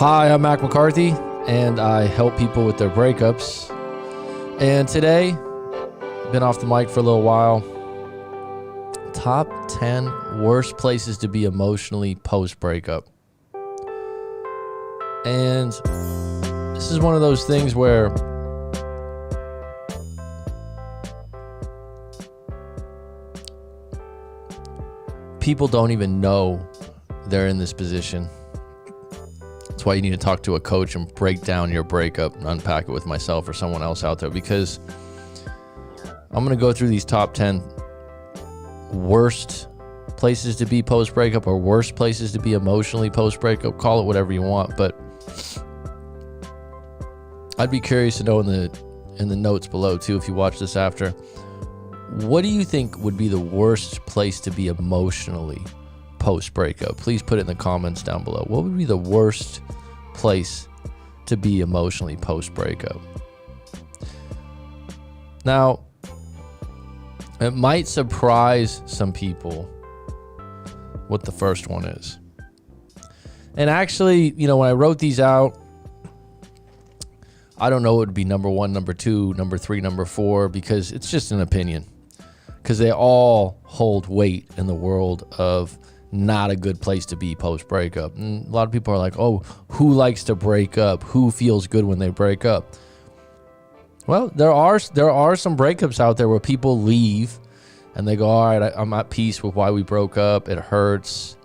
Hi, I'm Mac McCarthy, and I help people with their breakups. And today, been off the mic for a little while. Top 10 worst places to be emotionally post-breakup. And this is one of those things where people don't even know they're in this position. That's why you need to talk to a coach and break down your breakup and unpack it with myself or someone else out there, because I'm going to go through these top 10 worst places to be post-breakup, or worst places to be emotionally post-breakup. Call it whatever you want, but I'd be curious to know in the notes below too, if you watch this after, what do you think would be the worst place to be emotionally post-breakup? Please put it in the comments down below. What would be the worst place to be emotionally post-breakup? Now, it might surprise some people what the first one is. And actually, when I wrote these out, I don't know what would be number 1, number 2, number 3, number 4, because it's just an opinion. Because they all hold weight in the world of not a good place to be post-breakup. And a lot of people are like, oh, who likes to break up? Who feels good when they break up? Well, there are some breakups out there where people leave and they go, all right, I'm at peace with why we broke up. It hurts.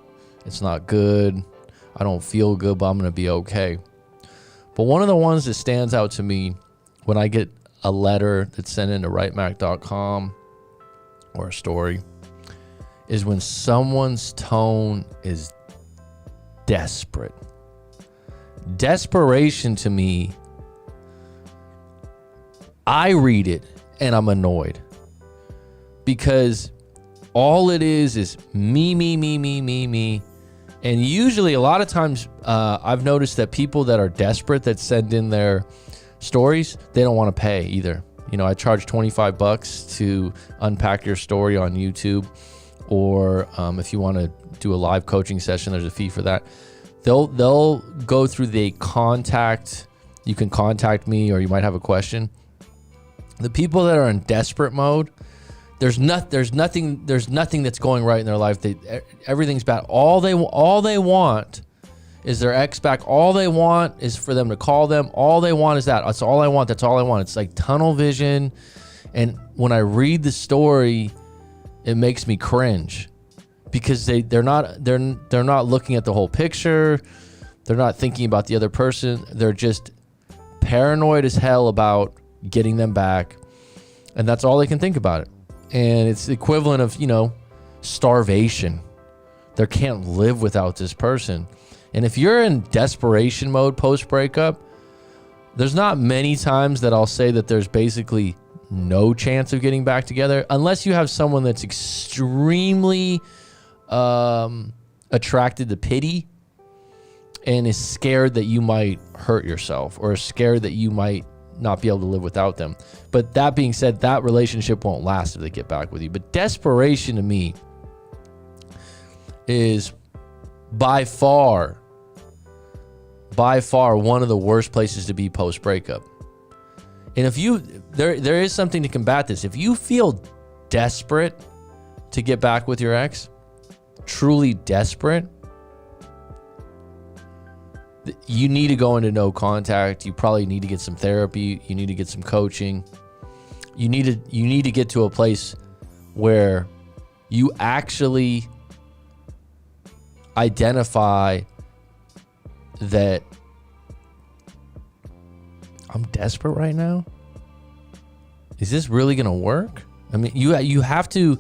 It's not good. I don't feel good, but I'm going to be okay. But one of the ones that stands out to me when I get a letter that's sent into writemac.com or a story is when someone's tone is desperate. Desperation, to me, I read it and I'm annoyed, because all it is me. And usually a lot of times I've noticed that people that are desperate that send in their stories, they don't want to pay either. I charge $25 to unpack your story on YouTube, or if you want to do a live coaching session, there's a fee for that. They'll go through the contact. You can contact me, or you might have a question. The people that are in desperate mode, there's nothing that's going right in their life. Everything's bad. All they want is their ex back. All they want is for them to call them. All they want is that. That's all I want. That's all I want. It's like tunnel vision. And when I read the story, it makes me cringe, because they're not looking at the whole picture. They're not thinking about the other person. They're just paranoid as hell about getting them back, and that's all they can think about it. And it's the equivalent of starvation. They can't live without this person. And if you're in desperation mode post breakup, there's not many times that I'll say that there's basically no chance of getting back together, unless you have someone that's extremely attracted to pity and is scared that you might hurt yourself, or is scared that you might not be able to live without them. But that being said, that relationship won't last if they get back with you. But desperation, to me, is by far one of the worst places to be post breakup. And if there is something to combat this. If you feel desperate to get back with your ex, truly desperate, you need to go into no contact. You probably need to get some therapy. You need to get some coaching. You need to get to a place where you actually identify that I'm desperate right now. Is this really going to work? I mean, you have to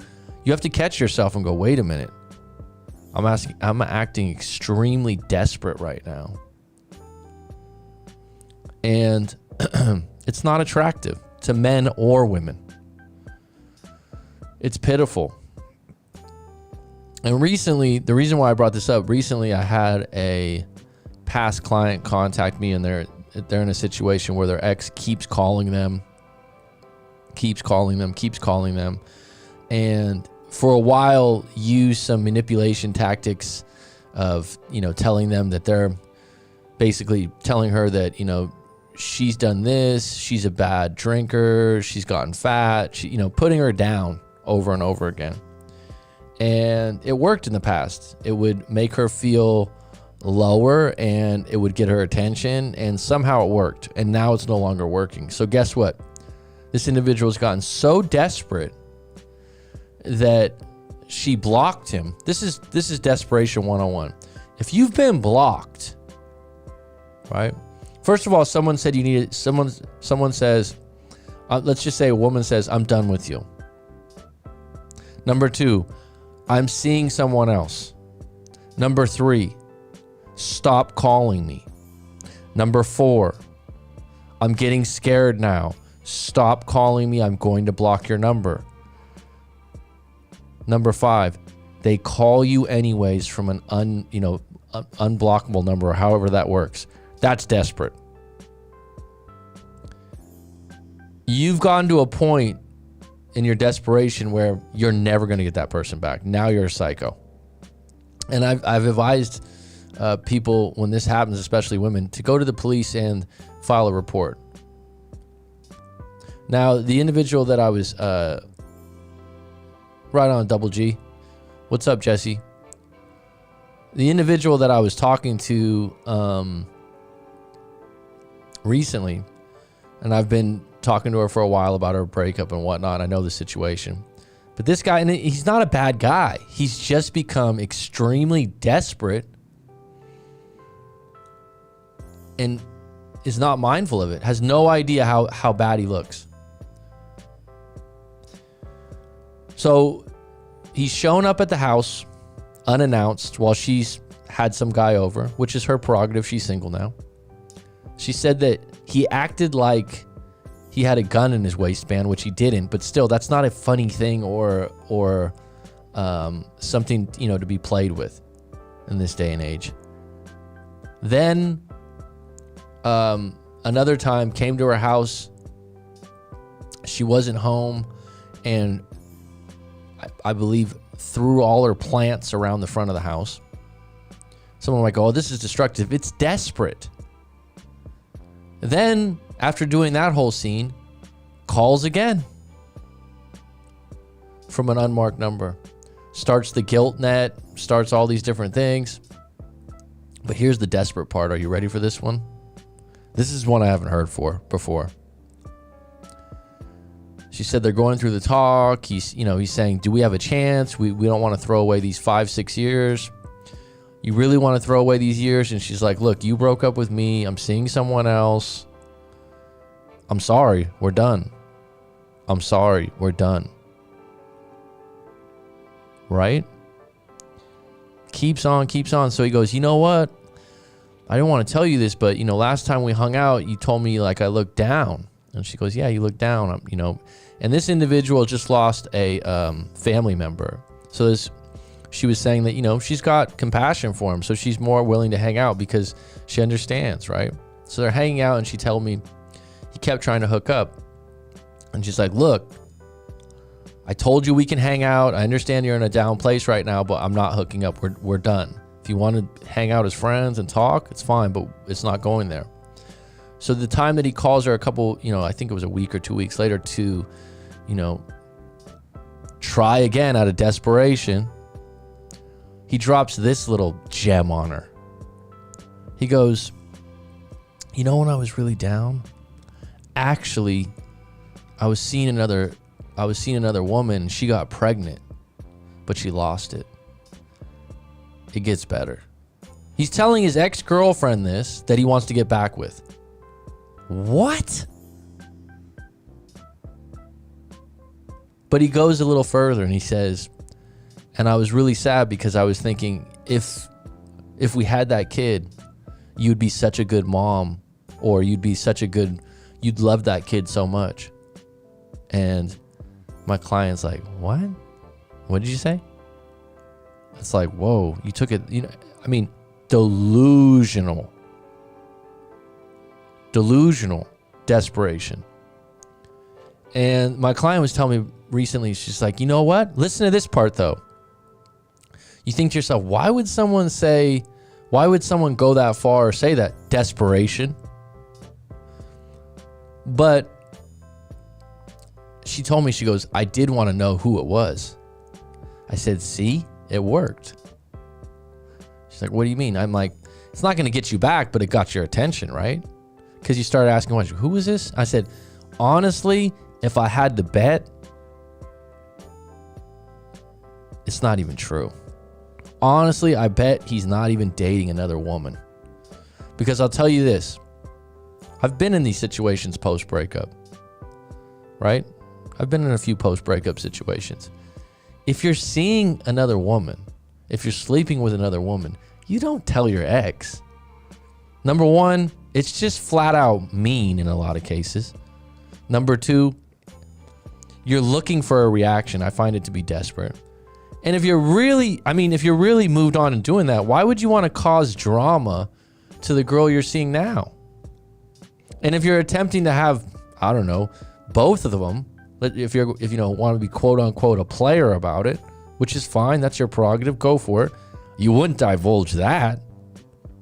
catch yourself and go, wait a minute. I'm acting extremely desperate right now. And it's not attractive to men or women. It's pitiful. And recently, the reason why I brought this up, recently I had a past client contact me, and they're in a situation where their ex keeps calling them, and for a while use some manipulation tactics of, telling them that basically telling her that, she's done this, she's a bad drinker, she's gotten fat, putting her down over and over again. And it worked in the past. It would make her feel lower and it would get her attention, and somehow it worked. And now it's no longer working. So guess what? This individual has gotten so desperate that she blocked him. This is desperation 101. If you've been blocked, right? First of all, someone said you need it. Someone says, let's just say a woman says, I'm done with you. Number 2, I'm seeing someone else. Number 3, stop calling me. Number 4, I'm getting scared now. Stop calling me. I'm going to block your number. Number 5, they call you anyways from an unblockable number, or however that works. That's desperate. You've gotten to a point in your desperation where you're never going to get that person back. Now you're a psycho. And I've advised people when this happens, especially women, to go to the police and file a report. Now, the individual that I was right on, Double G. What's up, Jesse? The individual that I was talking to recently, and I've been talking to her for a while about her breakup and whatnot. I know the situation. But this guy, and he's not a bad guy. He's just become extremely desperate and is not mindful of it. Has no idea how bad he looks. So he's shown up at the house unannounced while she's had some guy over, which is her prerogative. She's single now. She said that he acted like he had a gun in his waistband, which he didn't, but still, that's not a funny thing or something, to be played with in this day and age. Then another time came to her house. She wasn't home, and I believe threw all her plants around the front of the house. Someone might go, oh, this is destructive. It's desperate. Then, after doing that whole scene, calls again from an unmarked number. Starts the guilt net, starts all these different things. But here's the desperate part. Are you ready for this one? This is one I haven't heard before. She said they're going through the talk. He's saying, do we have a chance? We don't want to throw away these 5-6 years. You really want to throw away these years? And she's like, look, you broke up with me. I'm seeing someone else. I'm sorry. We're done. I'm sorry. We're done. Right? Keeps on. So he goes, you know what? I didn't want to tell you this, but, last time we hung out, you told me like I looked down. And she goes, yeah, you look down, And this individual just lost a family member. So she was saying that, she's got compassion for him. So she's more willing to hang out because she understands, right? So they're hanging out, and she told me he kept trying to hook up. And she's like, look, I told you we can hang out. I understand you're in a down place right now, but I'm not hooking up. We're done. If you want to hang out as friends and talk, it's fine, but it's not going there. So the time that he calls her a couple, I think it was a week or 2 weeks later to, try again out of desperation, he drops this little gem on her. He goes, when I was really down, actually, I was seeing another woman, and she got pregnant, but she lost it. It gets better. He's telling his ex-girlfriend this, that he wants to get back with. What? But he goes a little further and he says, and I was really sad because I was thinking, if we had that kid, you'd be such a good mom, or you'd love that kid so much. And my client's like, what? What did you say? It's like, whoa, you took it, delusional desperation. And my client was telling me recently, she's like, you know what? Listen to this part though. You think to yourself, why would someone say, Why would someone go that far or say that? Desperation. But she told me, she goes, I did want to know who it was. I said, see, it worked. She's like, what do you mean? I'm like, it's not going to get you back, but it got your attention, right? Because you started asking questions. Who is this? I said, honestly, if I had to bet, it's not even true. Honestly, I bet he's not even dating another woman. Because I'll tell you this. I've been in these situations post-breakup, right? I've been in a few post-breakup situations. If you're seeing another woman, if you're sleeping with another woman, you don't tell your ex. Number one, it's just flat out mean in a lot of cases. Number two, you're looking for a reaction. I find it to be desperate. And if you're really moved on and doing that, why would you want to cause drama to the girl you're seeing now? And if you're attempting to have, I don't know, both of them, if you want to be quote unquote a player about it, which is fine, that's your prerogative, go for it. You wouldn't divulge that,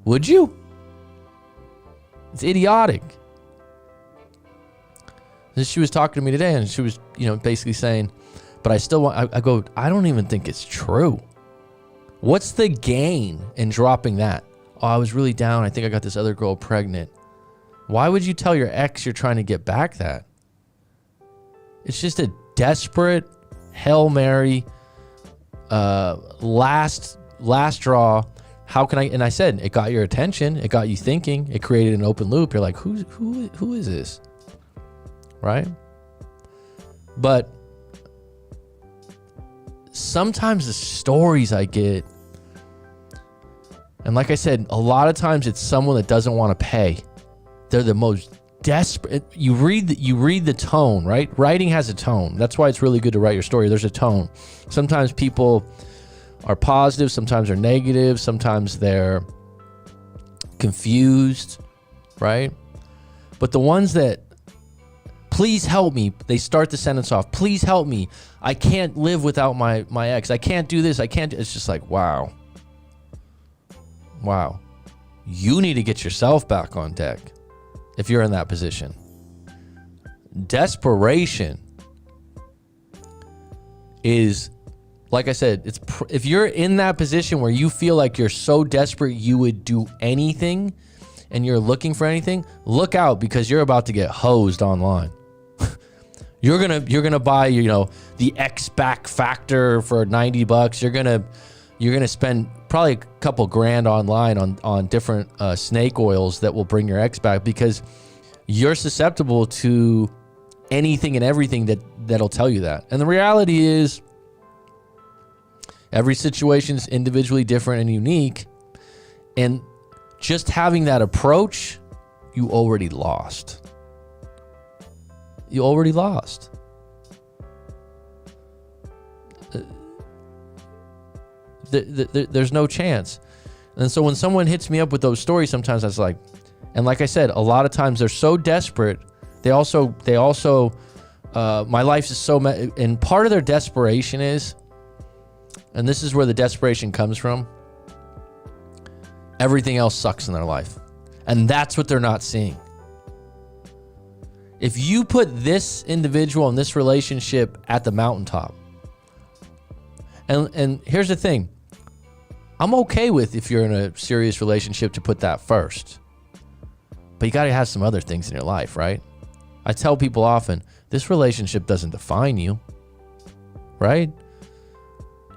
would you? It's idiotic. She was talking to me today, and she was, basically saying, but I still want, I go, I don't even think it's true. What's the gain in dropping that? Oh, I was really down. I think I got this other girl pregnant. Why would you tell your ex you're trying to get back that? It's just a desperate Hail Mary, last draw. How can I? And I said, it got your attention. It got you thinking. It created an open loop. You're like, who is this? Right? But sometimes the stories I get, and like I said, a lot of times it's someone that doesn't want to pay. They're the most desperate. You read the tone, right? Writing has a tone. That's why it's really good to write your story. There's a tone. Sometimes people are positive, sometimes they're negative, sometimes they're confused, right? But the ones that, please help me, they start the sentence off, please help me. I can't live without my ex. I can't do this. I can't. It's just like, wow. Wow. You need to get yourself back on deck if you're in that position. Desperation is, like I said, if you're in that position where you feel like you're so desperate you would do anything and you're looking for anything, look out, because you're about to get hosed online. You're gonna buy, the X back factor for $90. You're gonna spend probably a couple grand online on different snake oils that will bring your ex back, because you're susceptible to anything and everything that'll tell you that. And the reality is, every situation is individually different and unique. And just having that approach, you already lost. You already lost. There's no chance. And so when someone hits me up with those stories, sometimes that's like, and like I said, a lot of times they're so desperate. They also, my life is so, and part of their desperation is, and this is where the desperation comes from, everything else sucks in their life. And that's what they're not seeing. If you put this individual in this relationship at the mountaintop, and here's the thing, I'm okay with, if you're in a serious relationship, to put that first. But you got to have some other things in your life, right? I tell people often, this relationship doesn't define you, right?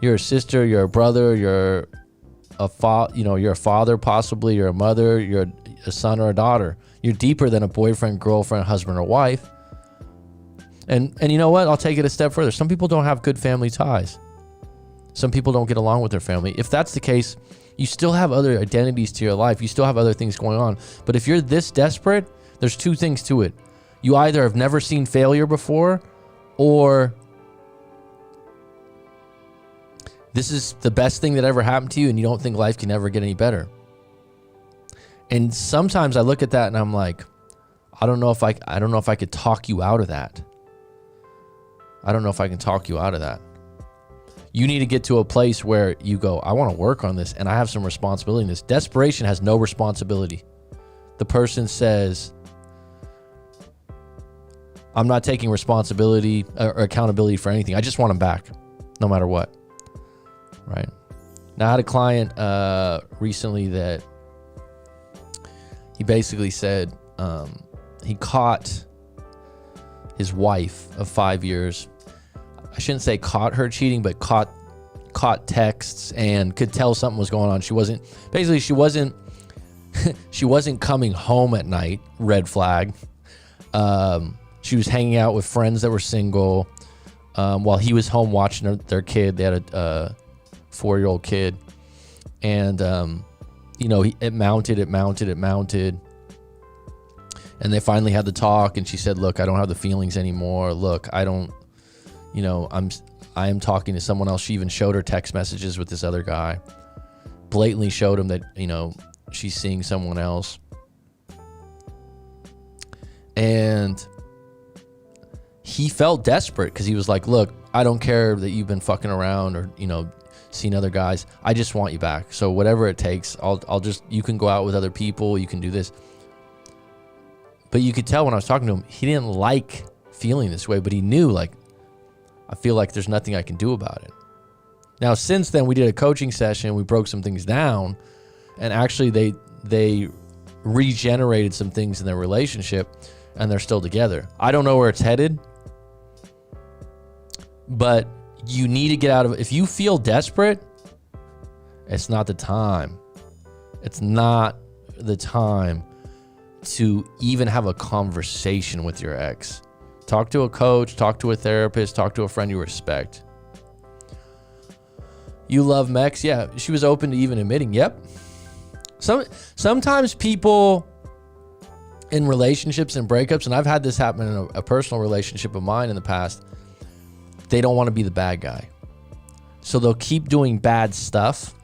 You're a sister, you're a brother, you're a father, possibly, you're a mother, you're a son or a daughter. You're deeper than a boyfriend, girlfriend, husband, or wife. And you know what? I'll take it a step further. Some people don't have good family ties. Some people don't get along with their family. If that's the case, you still have other identities to your life. You still have other things going on. But if you're this desperate, there's two things to it. You either have never seen failure before, or this is the best thing that ever happened to you and you don't think life can ever get any better. And sometimes I look at that and I'm like, I don't know if I could talk you out of that. I don't know if I can talk you out of that. You need to get to a place where you go, I want to work on this and I have some responsibility in this. Desperation has no responsibility. The person says, I'm not taking responsibility or accountability for anything. I just want them back, no matter what. Right? Now, I had a client recently that he basically said he caught his wife of 5 years. I shouldn't say caught her cheating, but caught texts and could tell something was going on. She wasn't she wasn't coming home at night. Red flag. She was hanging out with friends that were single while he was home watching their kid. They had a 4-year-old kid, and it mounted, and they finally had the talk. And she said, "Look, I don't have the feelings anymore. Look, I don't, I am talking to someone else." She even showed her text messages with this other guy, blatantly showed him that she's seeing someone else, and he felt desperate because he was like, "Look, I don't care that you've been fucking around or seen other guys. I just want you back. So whatever it takes, I'll just, you can go out with other people, you can do this." But you could tell when I was talking to him, he didn't like feeling this way, but he knew, like, I feel like there's nothing I can do about it. Now, since then, we did a coaching session, we broke some things down, and actually they regenerated some things in their relationship, and they're still together. I don't know where it's headed, but you need to get out of it. If you feel desperate, it's not the time. It's not the time to even have a conversation with your ex. Talk to a coach, talk to a therapist, talk to a friend you respect. You love Mex? Yeah, she was open to even admitting, yep. Sometimes people in relationships and breakups, and I've had this happen in a personal relationship of mine in the past, they don't want to be the bad guy. So they'll keep doing bad stuff,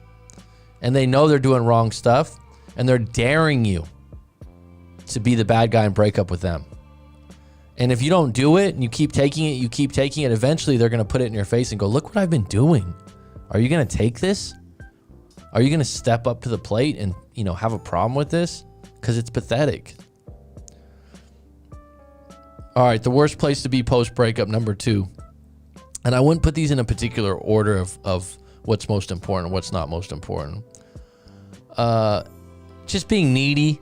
and they know they're doing wrong stuff, and they're daring you to be the bad guy and break up with them. And if you don't do it and you keep taking it, eventually they're going to put it in your face and go, "Look what I've been doing. Are you going to take this? Are you going to step up to the plate and, have a problem with this?" Because it's pathetic. All right, the worst place to be post-breakup, number 2. And I wouldn't put these in a particular order of what's most important and what's not most important. Just being needy.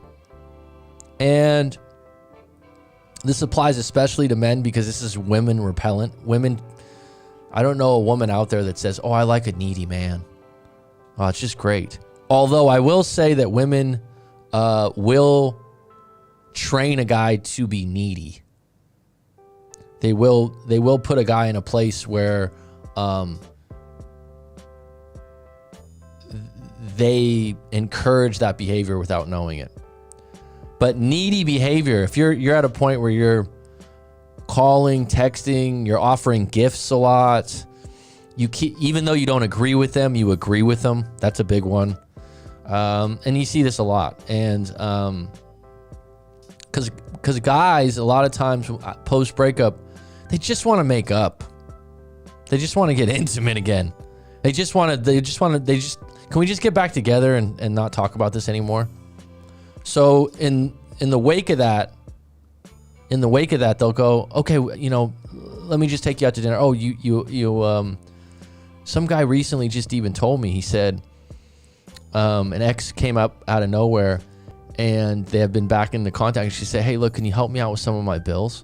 And this applies especially to men because this is women repellent. Women, I don't know a woman out there that says, "Oh, I like a needy man. Oh, it's just great." Although I will say that women will train a guy to be needy. They will put a guy in a place where they encourage that behavior without knowing it. But needy behavior, if you're at a point where you're calling, texting, you're offering gifts a lot, even though you don't agree with them, you agree with them. That's a big one. And you see this a lot. And because guys, a lot of times post breakup, they just want to make up. They just want to get intimate again. Can we just get back together and not talk about this anymore? So in the wake of that, they'll go, "Okay, let me just take you out to dinner." Oh, you some guy recently just even told me, he said, an ex came up out of nowhere and they have been back into contact. And she said, "Hey, look, can you help me out with some of my bills?"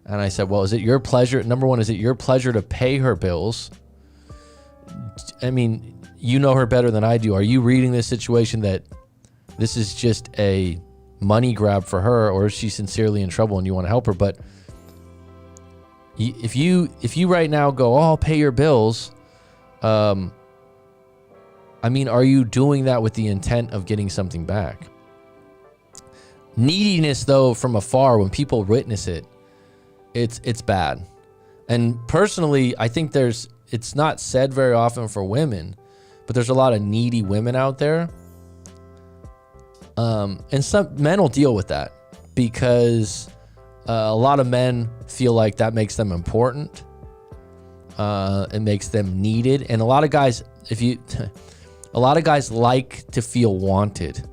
And I said, "Well, is it your pleasure? Number one, is it your pleasure to pay her bills? I mean, you know her better than I do. Are you reading this situation that this is just a money grab for her, or is she sincerely in trouble and you want to help her?" But if you right now go, "Oh, I'll pay your bills," I mean, are you doing that with the intent of getting something back? Neediness, though, from afar, when people witness it, it's bad. And personally, I think it's not said very often for women, but there's a lot of needy women out there. And some men will deal with that because a lot of men feel like that makes them important. It makes them needed. And a lot of guys, a lot of guys like to feel wanted.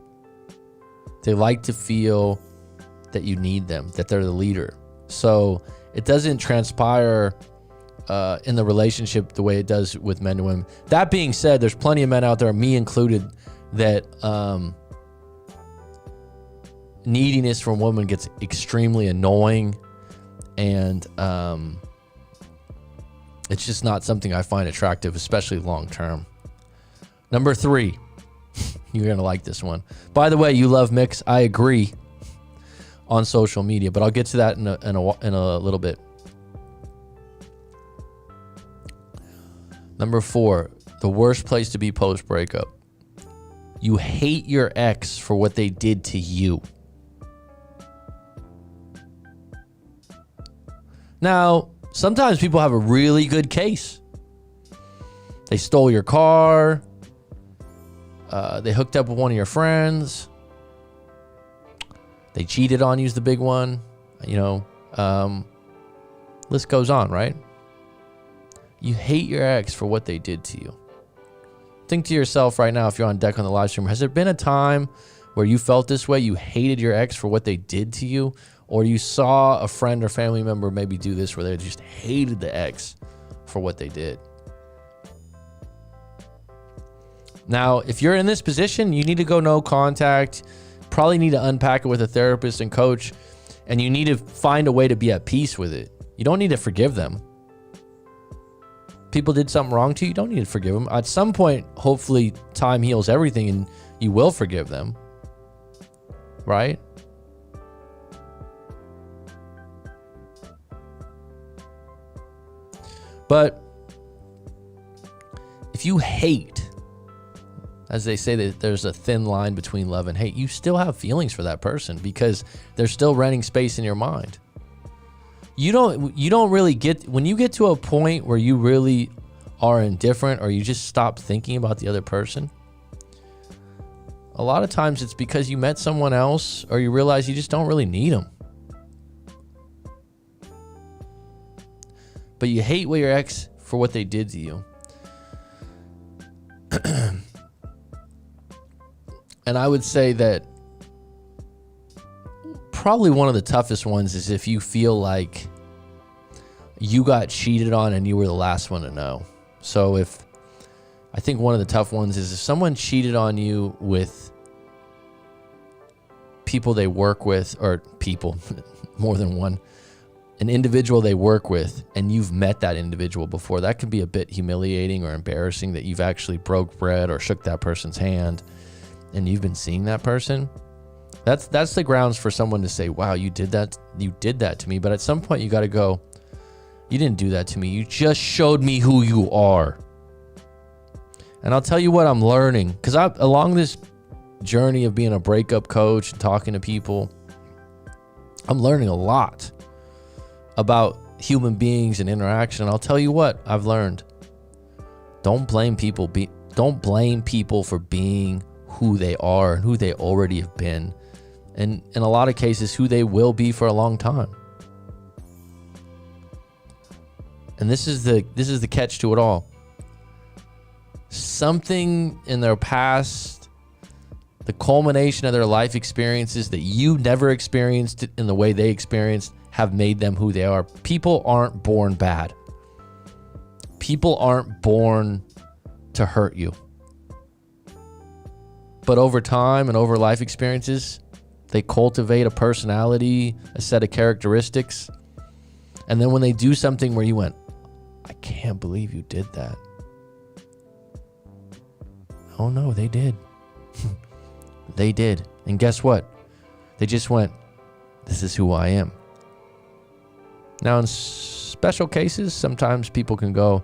They like to feel that you need them, that they're the leader. So it doesn't transpire in the relationship the way it does with men and women. That being said, there's plenty of men out there, me included, that neediness from women gets extremely annoying, and it's just not something I find attractive, especially long term. Number 3, you're gonna like this one. By the way, you love mix. I agree on social media, but I'll get to that in a little bit. Number 4, the worst place to be post breakup. You hate your ex for what they did to you. Now, sometimes people have a really good case. They stole your car. They hooked up with one of your friends. They cheated on you is the big one. List goes on, right? You hate your ex for what they did to you. Think to yourself right now, if you're on deck on the live stream, has there been a time where you felt this way? You hated your ex for what they did to you? Or you saw a friend or family member maybe do this where they just hated the ex for what they did? Now, if you're in this position, you need to go no contact. Probably need to unpack it with a therapist and coach, and you need to find a way to be at peace with it. You don't need to forgive them. People did something wrong to you, you don't need to forgive them. At some point, hopefully, time heals everything and you will forgive them. Right? But if you hate, as they say that there's a thin line between love and hate, you still have feelings for that person because they're still renting space in your mind. You don't really get, when you get to a point where you really are indifferent or you just stop thinking about the other person, a lot of times it's because you met someone else or you realize you just don't really need them. But you hate your ex for what they did to you. And I would say that probably one of the toughest ones is if you feel like you got cheated on and you were the last one to know. So I think one of the tough ones is if someone cheated on you with people they work with, or people, more than one, an individual they work with, and you've met that individual before, that can be a bit humiliating or embarrassing that you've actually broke bread or shook that person's hand and you've been seeing that person. That's the grounds for someone to say, wow, you did that to me. But at some point you got to go, you didn't do that to me. You just showed me who you are. And I'll tell you what I'm learning, because along this journey of being a breakup coach and talking to people, I'm learning a lot about human beings and interaction. And I'll tell you what I've learned. Don't blame people for being who they are and who they already have been. And in a lot of cases, who they will be for a long time. And this is the catch to it all. Something in their past, the culmination of their life experiences that you never experienced in the way they experienced, have made them who they are. People aren't born bad. People aren't born to hurt you. But over time and over life experiences, they cultivate a personality, a set of characteristics. And then when they do something where you went, I can't believe you did that. Oh no, they did. They did. And guess what? They just went, this is who I am. Now, in special cases, sometimes people can go,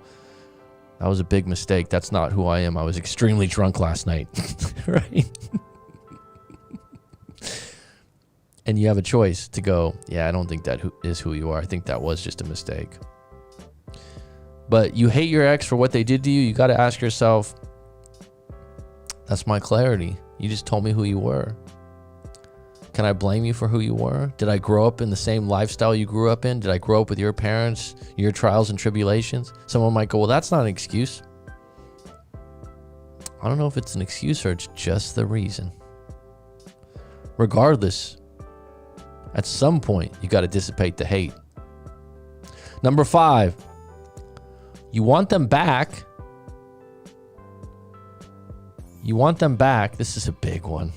that was a big mistake. That's not who I am. I was extremely drunk last night. Right? And you have a choice to go, yeah, I don't think that is who you are. I think that was just a mistake. But you hate your ex for what they did to you. You got to ask yourself, that's my clarity. You just told me who you were. Can I blame you for who you were? Did I grow up in the same lifestyle you grew up in? Did I grow up with your parents, your trials and tribulations? Someone might go, well, that's not an excuse. I don't know if it's an excuse or it's just the reason. Regardless, at some point, you got to dissipate the hate. Number 5, you want them back. You want them back. This is a big one.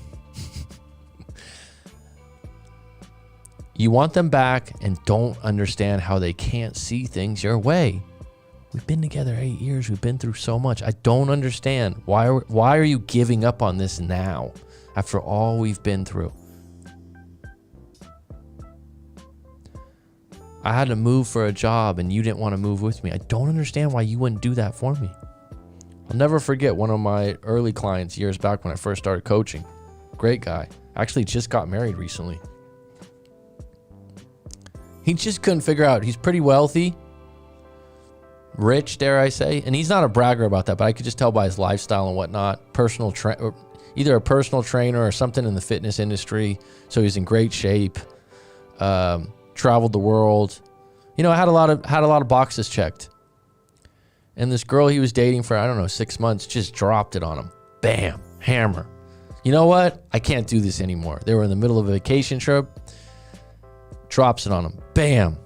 You want them back and don't understand how they can't see things your way. We've been together 8 years. We've been through so much. I don't understand. Why are you giving up on this now after all we've been through? I had to move for a job and you didn't want to move with me. I don't understand why you wouldn't do that for me. I'll never forget one of my early clients years back when I first started coaching. Great guy. Actually just got married recently. He just couldn't figure out. He's pretty wealthy, rich, dare I say. And he's not a bragger about that, but I could just tell by his lifestyle and whatnot. Either a personal trainer or something in the fitness industry. So he's in great shape. Traveled the world. You know, had a lot of boxes checked. And this girl he was dating for, I don't know, 6 months, just dropped it on him. Bam, hammer. You know what? I can't do this anymore. They were in the middle of a vacation trip. Drops it on him. Bam.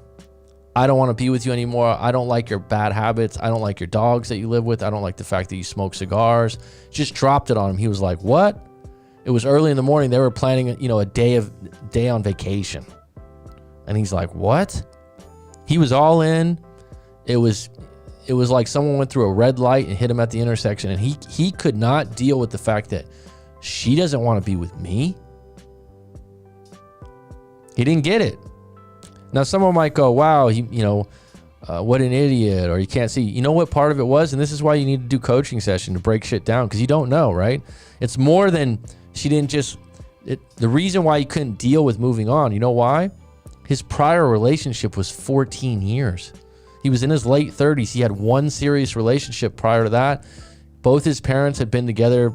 I don't want to be with you anymore. I don't like your bad habits. I don't like your dogs that you live with. I don't like the fact that you smoke cigars. Just dropped it on him. He was like, what? It was early in the morning. They were planning, a day on vacation. And he's like, what? He was all in. It was like someone went through a red light and hit him at the intersection. And he could not deal with the fact that she doesn't want to be with me. He didn't get it. Now, someone might go, wow, what an idiot, or you can't see. You know what part of it was? And this is why you need to do coaching session to break shit down, because you don't know, right? It's more than she didn't just... the reason why he couldn't deal with moving on, you know why? His prior relationship was 14 years. He was in his late 30s. He had one serious relationship prior to that. Both his parents had been together.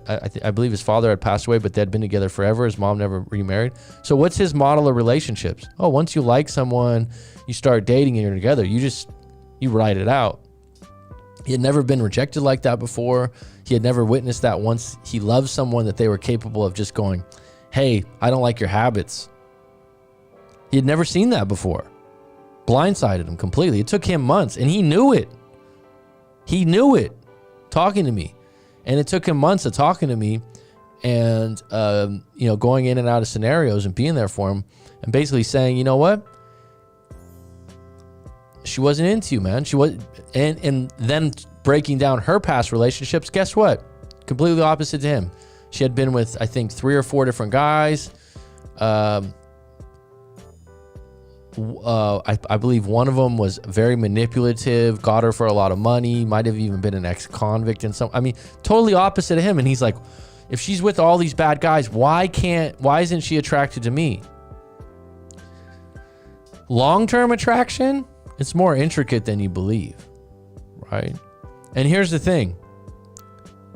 I believe his father had passed away, but they had been together forever. His mom never remarried. So what's his model of relationships? Oh, once you like someone, you start dating and you're together. You ride it out. He had never been rejected like that before. He had never witnessed that once he loved someone that they were capable of just going, hey, I don't like your habits. He had never seen that before. Blindsided him completely. It took him months, and he knew it. He knew it, talking to me. And it took him months of talking to me and, going in and out of scenarios and being there for him and basically saying, you know what? She wasn't into you, man. She was, and then breaking down her past relationships. Guess what? Completely opposite to him. She had been with, I think, 3 or 4 different guys. I believe one of them was very manipulative, got her for a lot of money, might have even been an ex-convict and totally opposite of him. And he's like, if she's with all these bad guys, why isn't she attracted to me? Long-term attraction, it's more intricate than you believe, right? And here's the thing.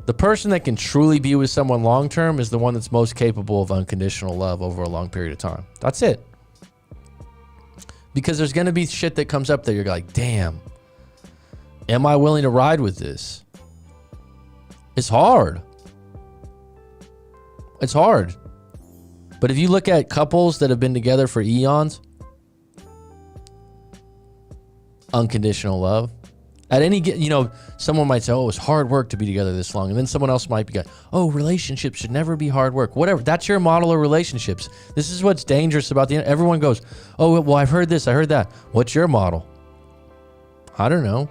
The person that can truly be with someone long-term is the one that's most capable of unconditional love over a long period of time. That's it. Because there's going to be shit that comes up that you're like, damn, am I willing to ride with this? It's hard. It's hard. But if you look at couples that have been together for eons, unconditional love. At any, someone might say, oh, it's hard work to be together this long. And then someone else might be like, oh, relationships should never be hard work. Whatever. That's your model of relationships. This is what's dangerous about everyone goes, oh, well, I've heard this, I heard that. What's your model? I don't know.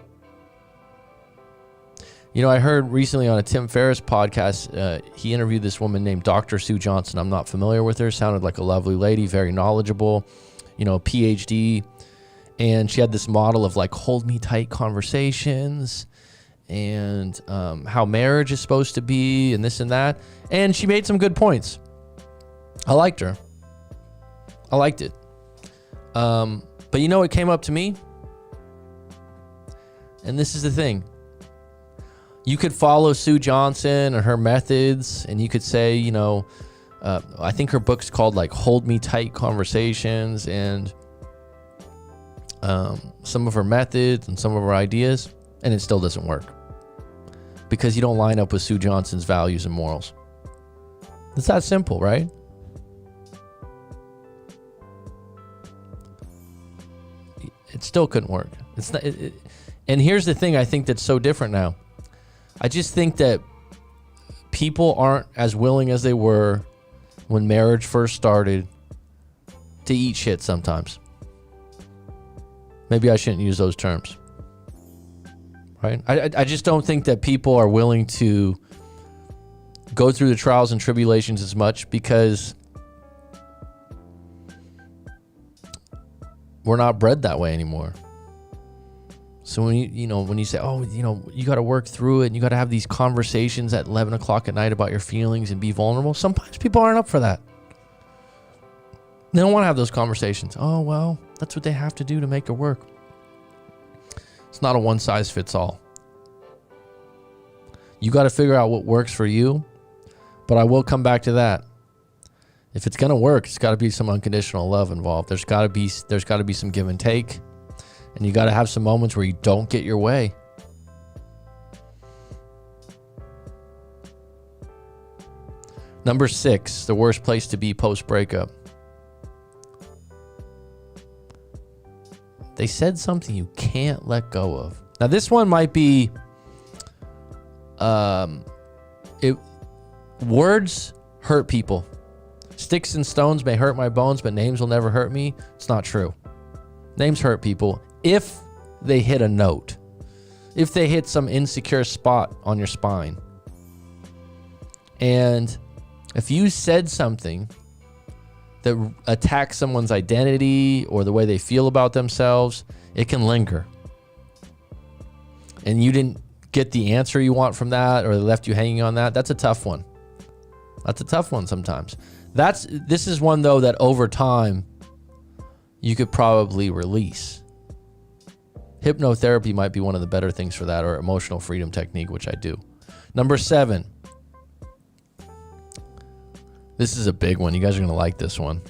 I heard recently on a Tim Ferriss podcast, he interviewed this woman named Dr. Sue Johnson. I'm not familiar with her. Sounded like a lovely lady, very knowledgeable, PhD. And she had this model of like hold me tight conversations and how marriage is supposed to be and this and that. And she made some good points. I liked her. I liked it. But it came up to me. And this is the thing. You could follow Sue Johnson or her methods and you could say, I think her book's called like Hold Me Tight Conversations, and some of her methods and some of her ideas, and it still doesn't work because you don't line up with Sue Johnson's values and morals. It's that simple, right? It still couldn't work. It's not. And here's the thing I think that's so different now. I just think that people aren't as willing as they were when marriage first started to eat shit sometimes. Maybe I shouldn't use those terms. Right? I just don't think that people are willing to go through the trials and tribulations as much because we're not bred that way anymore. So when you say, oh, you got to work through it and you got to have these conversations at 11 o'clock at night about your feelings and be vulnerable. Sometimes people aren't up for that. They don't want to have those conversations. Oh, well, that's what they have to do to make it work. It's not a one size fits all. You got to figure out what works for you. But I will come back to that. If it's going to work, it's got to be some unconditional love involved. There's got to be some give and take. And you got to have some moments where you don't get your way. Number 6, the worst place to be post-breakup. They said something you can't let go of. Now, this one might be... words hurt people. Sticks and stones may hurt my bones, but names will never hurt me. It's not true. Names hurt people if they hit a note, if they hit some insecure spot on your spine. And if you said something that attacks someone's identity or the way they feel about themselves, it can linger. And you didn't get the answer you want from that, or they left you hanging on that. That's a tough one. That's a tough one sometimes. This is one, though, that over time you could probably release. Hypnotherapy might be one of the better things for that, or emotional freedom technique, which I do. Number 7. This is a big one. You guys are going to like this one.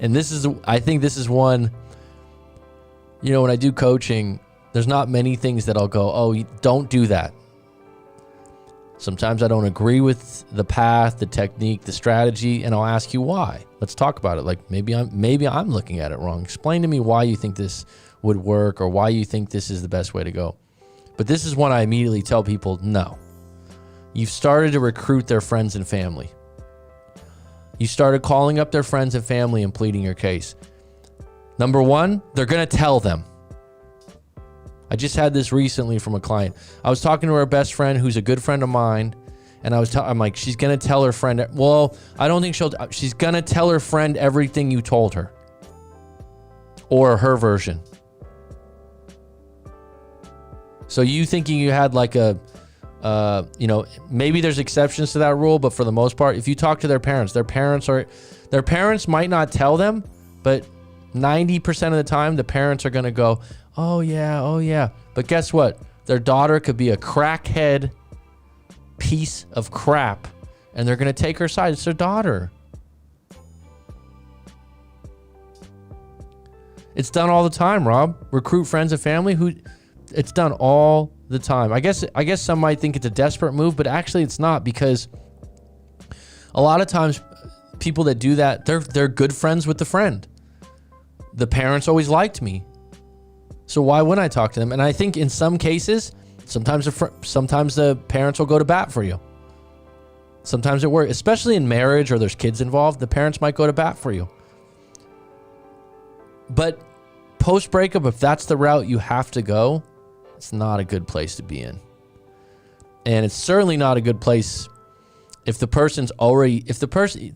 And I think this is one, when I do coaching, there's not many things that I'll go, oh, don't do that. Sometimes I don't agree with the path, the technique, the strategy, and I'll ask you why. Let's talk about it. Like maybe I'm looking at it wrong. Explain to me why you think this would work or why you think this is the best way to go. But this is one I immediately tell people, no. You've started to recruit their friends and family. You started calling up their friends and family and pleading your case. Number 1, they're going to tell them. I just had this recently from a client. I was talking to her best friend, who's a good friend of mine, and I'm like, she's gonna tell her friend. Well, I don't think she's gonna tell her friend everything you told her, or her version. So you thinking you had like maybe there's exceptions to that rule, but for the most part, if you talk to their parents might not tell them, but 90% of the time, the parents are gonna go, oh yeah. But guess what? Their daughter could be a crackhead piece of crap, and they're going to take her side. It's their daughter. It's done all the time, Rob. Recruit friends and family. It's done all the time. I guess some might think it's a desperate move, but actually it's not, because a lot of times people that do that, they're good friends with the friend. The parents always liked me, so why wouldn't I talk to them? And I think in some cases, sometimes the parents will go to bat for you. Sometimes it works, especially in marriage or there's kids involved. The parents might go to bat for you. But post-breakup, if that's the route you have to go, it's not a good place to be in. And it's certainly not a good place if the person's already,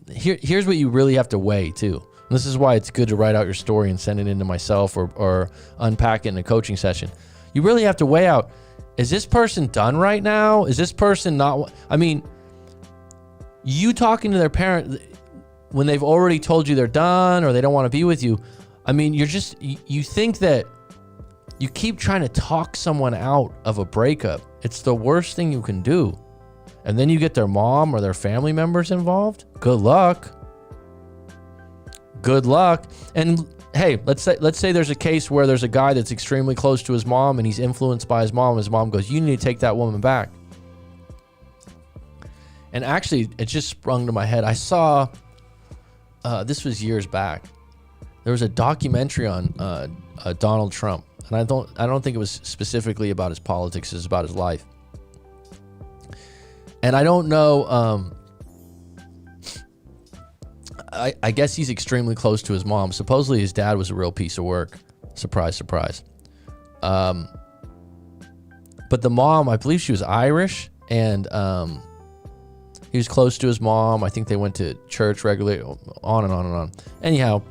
here's what you really have to weigh too. And this is why it's good to write out your story and send it into myself or unpack it in a coaching session. You really have to weigh out, is this person done right now? Is this person not? I mean, you talking to their parent when they've already told you they're done or they don't want to be with you. I mean, you think that you keep trying to talk someone out of a breakup. It's the worst thing you can do. and then you get their mom or their family members involved, good luck. Good luck. And hey, let's say there's a case where there's a guy that's extremely close to his mom and he's influenced by his mom. His mom goes, you need to take that woman back. And actually, it just sprung to my head. I saw, this was years back. There was a documentary on Donald Trump. And I don't think it was specifically about his politics. It was about his life. And I don't know, I guess he's extremely close to his mom. Supposedly his dad was a real piece of work. Surprise, surprise. But the mom, I believe she was Irish, and he was close to his mom. I think they went to church regularly, on and on and on. Anyhow,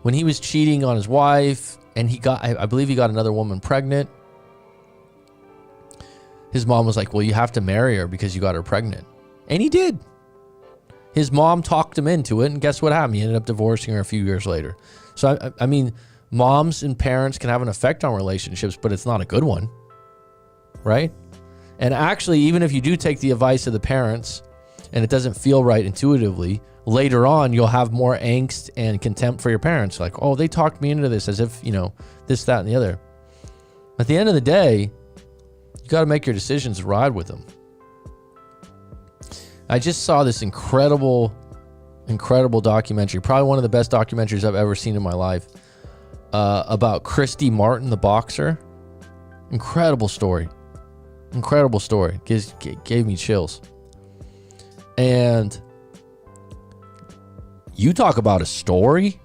when he was cheating on his wife, and I believe he got another woman pregnant, his mom was like, well, you have to marry her because you got her pregnant. And he did. His mom talked him into it, and guess what happened? He ended up divorcing her a few years later. So, I mean, moms and parents can have an effect on relationships, but it's not a good one, right? And actually, even if you do take the advice of the parents and it doesn't feel right intuitively, later on, you'll have more angst and contempt for your parents. Like, oh, they talked me into this as if, this, that, and the other. At the end of the day, you got to make your decisions and ride with them. I just saw this incredible documentary, probably one of the best documentaries I've ever seen in my life, about Christy Martin, the boxer. Incredible story. Gave me chills. And you talk about a story.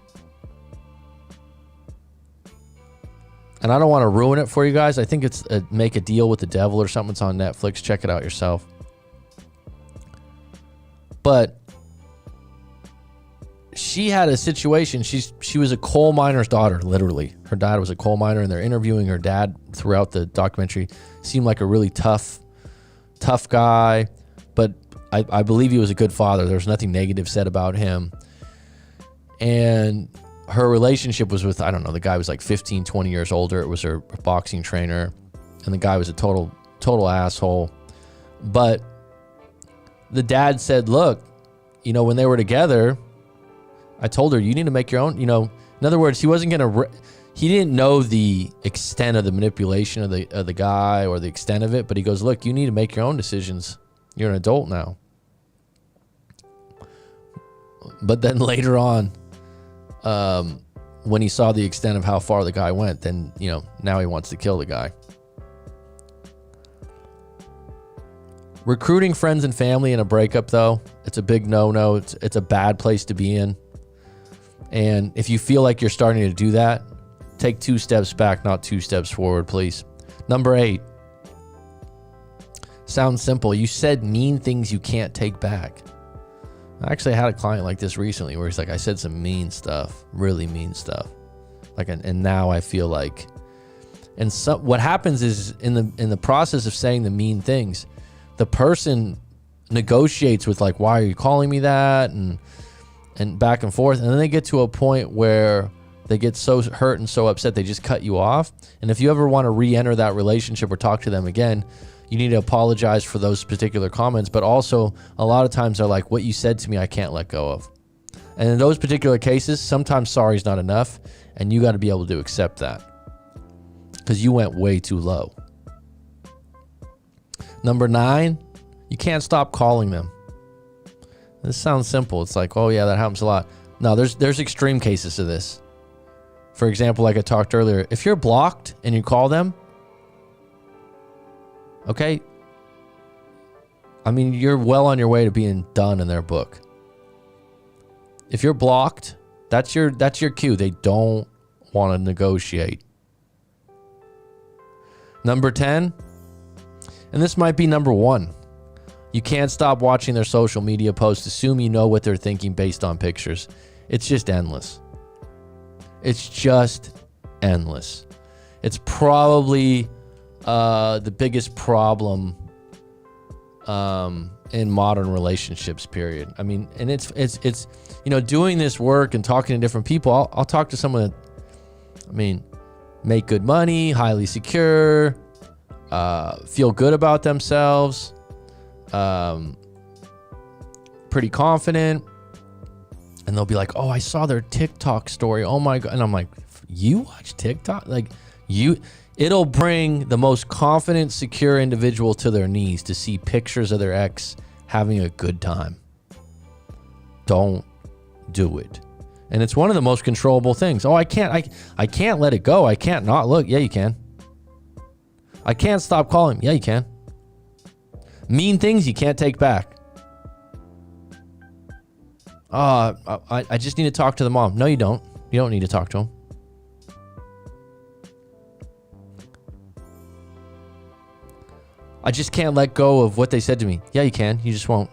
And I don't want to ruin it for you guys. I think it's Make a Deal with the Devil or something. It's on Netflix. Check it out yourself. But she had a situation. She was a coal miner's daughter, literally. Her dad was a coal miner, and they're interviewing her dad throughout the documentary. Seemed like a really tough guy, but I believe he was a good father. There was nothing negative said about him. And her relationship was with, I don't know, the guy was like 15, 20 years older. It was her boxing trainer, and the guy was a total asshole. But the dad said, look, when they were together, I told her, you need to make your own, in other words, he didn't know the extent of the manipulation of the guy or the extent of it, but he goes, look, you need to make your own decisions. You're an adult now. But then later on, when he saw the extent of how far the guy went, then, now he wants to kill the guy. Recruiting friends and family in a breakup, though, it's a big no-no. It's a bad place to be in. And if you feel like you're starting to do that, take 2 steps back, not 2 steps forward, please. Number 8. Sounds simple. You said mean things you can't take back. I actually had a client like this recently where he's like, I said some mean stuff, really mean stuff. And now I feel like, and so what happens is in the process of saying the mean things, the person negotiates with like, why are you calling me that? And back and forth. And then they get to a point where they get so hurt and so upset, they just cut you off. And if you ever want to re-enter that relationship or talk to them again, you need to apologize for those particular comments. But also, a lot of times they're like, what you said to me, I can't let go of. And in those particular cases, sometimes sorry is not enough. And you got to be able to accept that because you went way too low. Number 9, you can't stop calling them. This sounds simple. It's like, oh yeah, that happens a lot. No, there's extreme cases of this. For example, like I talked earlier, if you're blocked and you call them, okay, I mean, you're well on your way to being done in their book. If you're blocked, that's your cue. They don't want to negotiate. Number 10, and this might be number 1. You can't stop watching their social media posts. Assume you know what they're thinking based on pictures. It's just endless. It's just endless. It's probably the biggest problem in modern relationships, period. I mean, and it's doing this work and talking to different people. I'll talk to someone that, make good money, highly secure, feel good about themselves, pretty confident, and they'll be like, oh, I saw their TikTok story. Oh my God. And I'm like, you watch TikTok? Like it'll bring the most confident, secure individual to their knees to see pictures of their ex having a good time. Don't do it. And it's one of the most controllable things. Oh, I can't let it go. I can't not look. Yeah, you can. I can't stop calling. Yeah, you can. Mean things you can't take back. I just need to talk to the mom. No, you don't. You don't need to talk to him. I just can't let go of what they said to me. Yeah, you can. You just won't.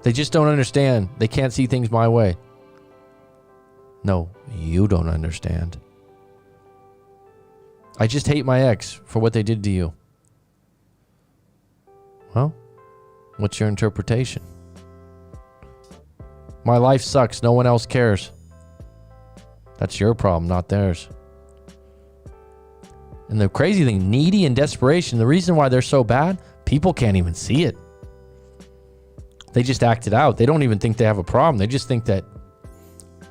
They just don't understand. They can't see things my way. No, you don't understand. I just hate my ex for what they did to you. Well, what's your interpretation? My life sucks. No one else cares. That's your problem, not theirs. And the crazy thing, needy and desperation, the reason why they're so bad, people can't even see it. They just act it out. They don't even think they have a problem. They just think that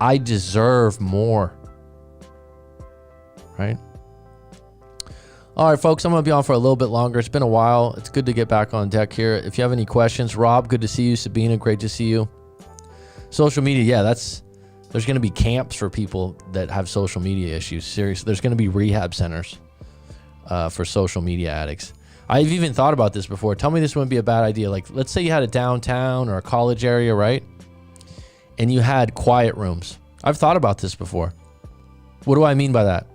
I deserve more. Right? All right, folks, I'm going to be on for a little bit longer. It's been a while. It's good to get back on deck here. If you have any questions, Rob, good to see you. Sabina, great to see you. Social media, yeah, there's going to be camps for people that have social media issues. Seriously, there's going to be rehab centers for social media addicts. I've even thought about this before. Tell me this wouldn't be a bad idea. Like, let's say you had a downtown or a college area, right? And you had quiet rooms. I've thought about this before. What do I mean by that?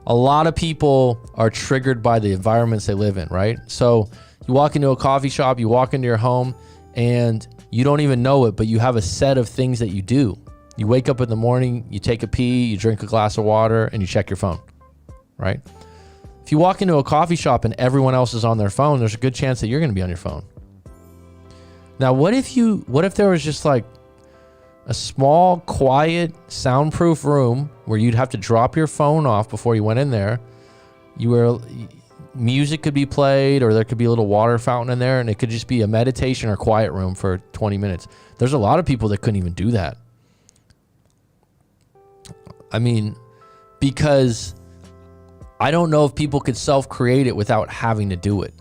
A lot of people are triggered by the environments they live in, right? So you walk into a coffee shop, you walk into your home, and you don't even know it, but you have a set of things that you do. You wake up in the morning, you take a pee, you drink a glass of water, and you check your phone, right? If you walk into a coffee shop and everyone else is on their phone, there's a good chance that you're going to be on your phone. Now, what if there was just like a small, quiet, soundproof room where you'd have to drop your phone off before you went in there? Music could be played, or there could be a little water fountain in there, and it could just be a meditation or quiet room for 20 minutes. There's a lot of people that couldn't even do that. I mean, because I don't know if people could self-create it without having to do it,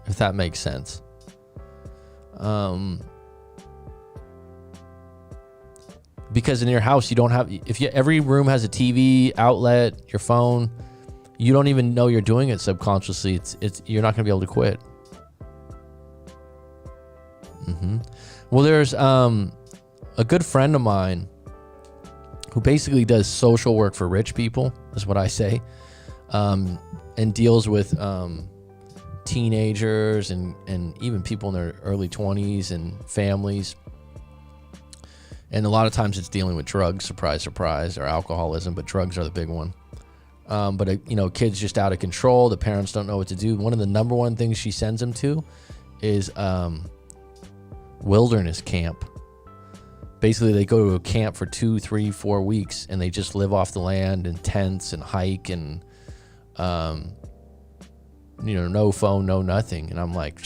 if that makes sense. Because in your house, you don't have, every room has a TV outlet, your phone, you don't even know you're doing it subconsciously. You're not going to be able to quit. Well, there's a good friend of mine who basically does social work for rich people, is what I say, and deals with teenagers and even people in their early 20s and families. And a lot of times it's dealing with drugs, surprise, surprise, or alcoholism, but drugs are the big one. But kids just out of control. The parents don't know what to do. One of the number one things she sends them to is wilderness camp. Basically, they go to a camp for 2, 3, 4 weeks, and they just live off the land in tents and hike and, no phone, no nothing. And I'm like,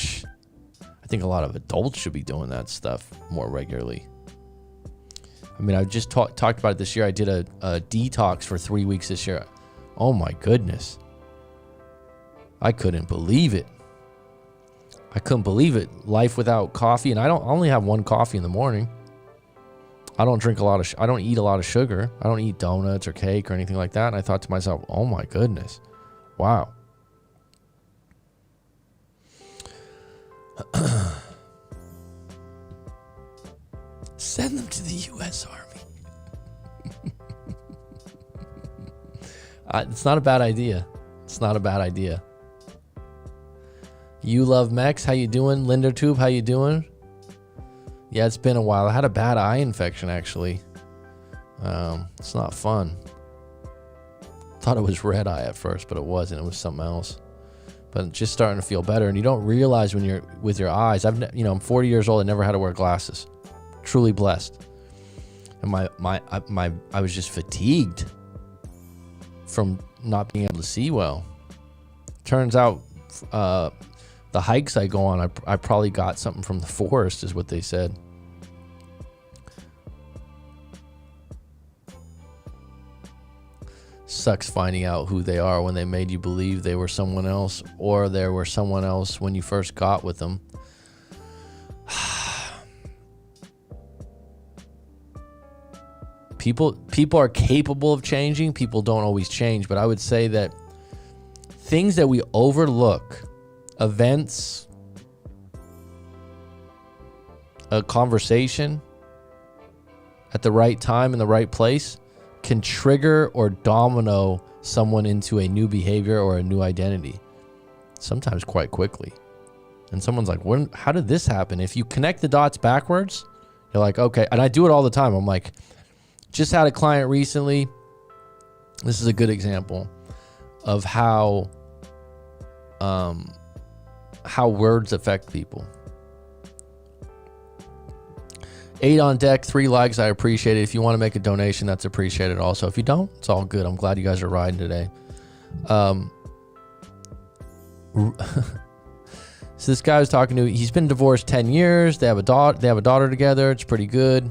I think a lot of adults should be doing that stuff more regularly. I mean, I just talked about it this year. I did a detox for 3 weeks this year. Oh my goodness. I couldn't believe it. Life without coffee. And I only have one coffee in the morning. I don't drink I don't eat a lot of sugar. I don't eat donuts or cake or anything like that. And I thought to myself, oh my goodness. Wow. Send them to the U.S. Army. It's not a bad idea. You love Mex. How you doing? Linda Tube, how you doing? Yeah, it's been a while. I had a bad eye infection, actually. It's not fun. Thought it was red eye at first, but it wasn't. It was something else. But just starting to feel better. And you don't realize when you're with your eyes. I'm 40 years old. I never had to wear glasses. Truly blessed. And I was just fatigued from not being able to see well. Turns out the hikes I go on, I probably got something from the forest, is what they said. Sucks finding out who they are when they made you believe they were someone else, or they were someone else when you first got with them. People are capable of changing. People don't always change, but I would say that things that we overlook, events, a conversation at the right time in the right place, can trigger or domino someone into a new behavior or a new identity, sometimes quite quickly. And someone's like, how did this happen? If you connect the dots backwards, you're like, okay. And I do it all the time. I'm like, just had a client recently. This is a good example of how words affect people. 8 on deck, 3 likes. I appreciate it. If you want to make a donation, that's appreciated also. If you don't, it's all good. I'm glad you guys are riding today. So this guy I was talking to, he's been divorced 10 years. They have a daughter together. It's pretty good.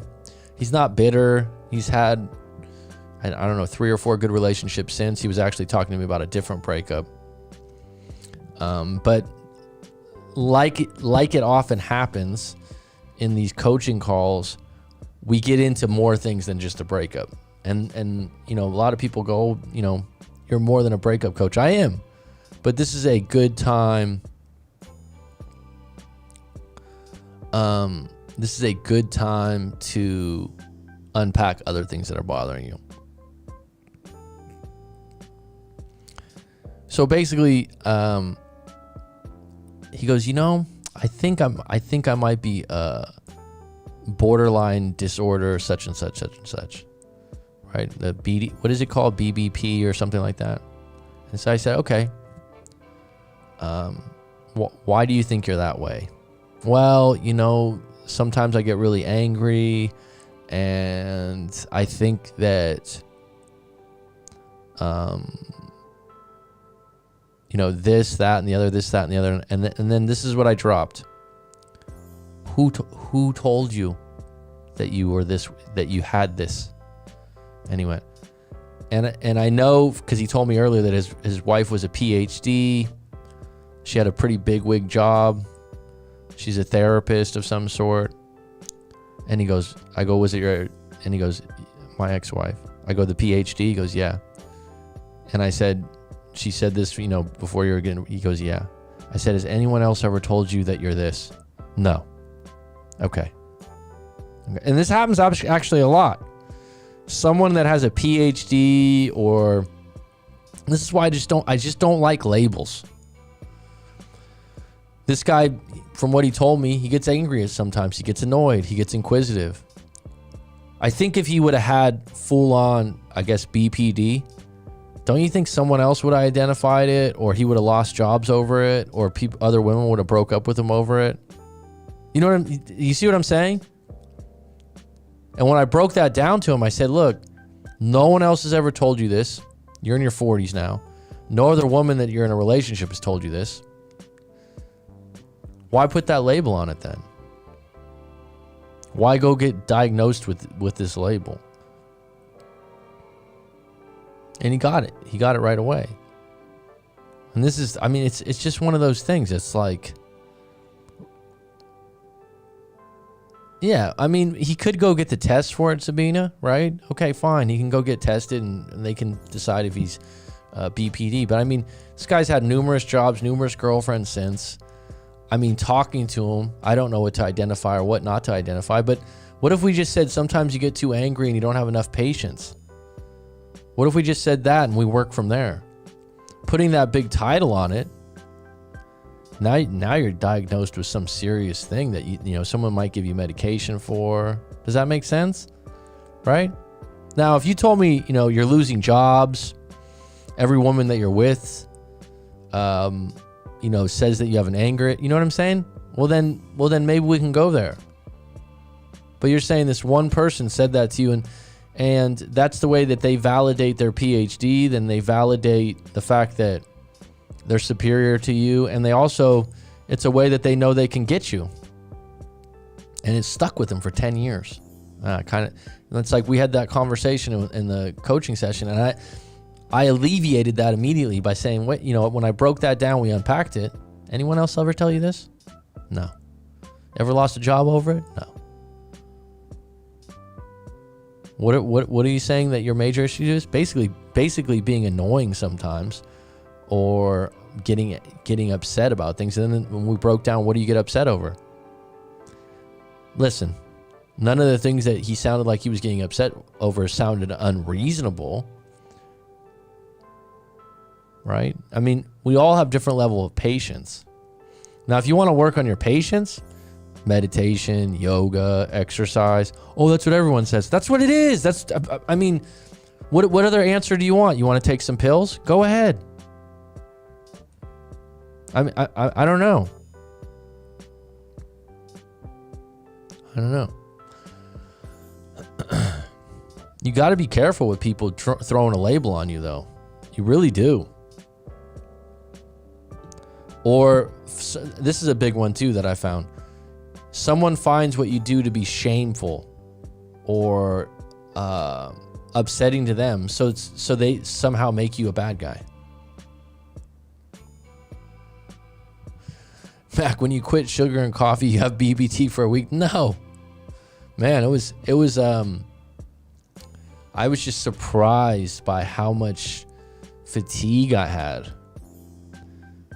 He's not bitter. He's had, I don't know, 3 or 4 good relationships since. He was actually talking to me about a different breakup. But like it often happens in these coaching calls, we get into more things than just a breakup. And you know, a lot of people go, you know, you're more than a breakup coach. I am. But this is a good time. This is a good time to unpack other things that are bothering you. So basically, he goes, you know, I think I might be borderline disorder, such and such, right? The BD, what is it called? BBP or something like that. And so I said, okay. Why do you think you're that way? Well, you know, sometimes I get really angry, and I think that, you know, this, that, and the other, this, that, and the other. And then this is what I dropped. Who told you that you were this, that you had this? And he went, and I know, because he told me earlier that his wife was a PhD. She had a pretty big wig job. She's a therapist of some sort. And he goes, I go, was it your, and he goes, my ex-wife. I go, the PhD? He goes, yeah. And I said, she said this, you know, before you were getting, he goes, yeah. I said, has anyone else ever told you that you're this? No. Okay. And this happens actually a lot. Someone that has a PhD, or this is why I just don't like labels. This guy, from what he told me, he gets angry sometimes. He gets annoyed. He gets inquisitive. I think if he would have had full on, I guess, BPD, don't you think someone else would have identified it, or he would have lost jobs over it, or other women would have broke up with him over it? You know you see what I'm saying? And when I broke that down to him, I said, look, no one else has ever told you this. You're in your 40s now. No other woman that you're in a relationship has told you this. Why put that label on it then? Why go get diagnosed with this label? And he got it. He got it right away. And this is, I mean, it's just one of those things. It's like, yeah, I mean, he could go get the test for it, Sabina, right? Okay, fine. He can go get tested, and they can decide if he's BPD. But I mean, this guy's had numerous jobs, numerous girlfriends since. I mean, talking to him, I don't know what to identify or what not to identify. But what if we just said sometimes you get too angry and you don't have enough patience? What if we just said that and we work from there? Putting that big title on it, now you're diagnosed with some serious thing that you know someone might give you medication for. Does that make sense? Right? Now, if you told me, you know, you're losing jobs, every woman that you're with, you know, says that you have an anger, you know what I'm saying? Well then maybe we can go there. But you're saying this one person said that to you, and And that's the way that they validate their PhD. Then they validate the fact that they're superior to you. And they also, it's a way that they know they can get you. And it's stuck with them for 10 years. It's like we had that conversation in the coaching session, and I alleviated that immediately by saying, "What, when I broke that down, we unpacked it. Anyone else ever tell you this? No. Ever lost a job over it? No. What are you saying that your major issue is? Basically being annoying sometimes, or getting upset about things. And then when we broke down, what do you get upset over? Listen, none of the things that he sounded like he was getting upset over sounded unreasonable, right? I mean, we all have different level of patience. Now, if you want to work on your patience, meditation, yoga, exercise. Oh, that's what everyone says. That's what it is. What other answer do you want? You want to take some pills? Go ahead. I don't know. I don't know. You got to be careful with people throwing a label on you, though. You really do. Or this is a big one too that I found. Someone finds what you do to be shameful or upsetting to them, so they somehow make you a bad guy. Mac, when you quit sugar and coffee, you have BBT for a week? No, man, it was. I was just surprised by how much fatigue I had.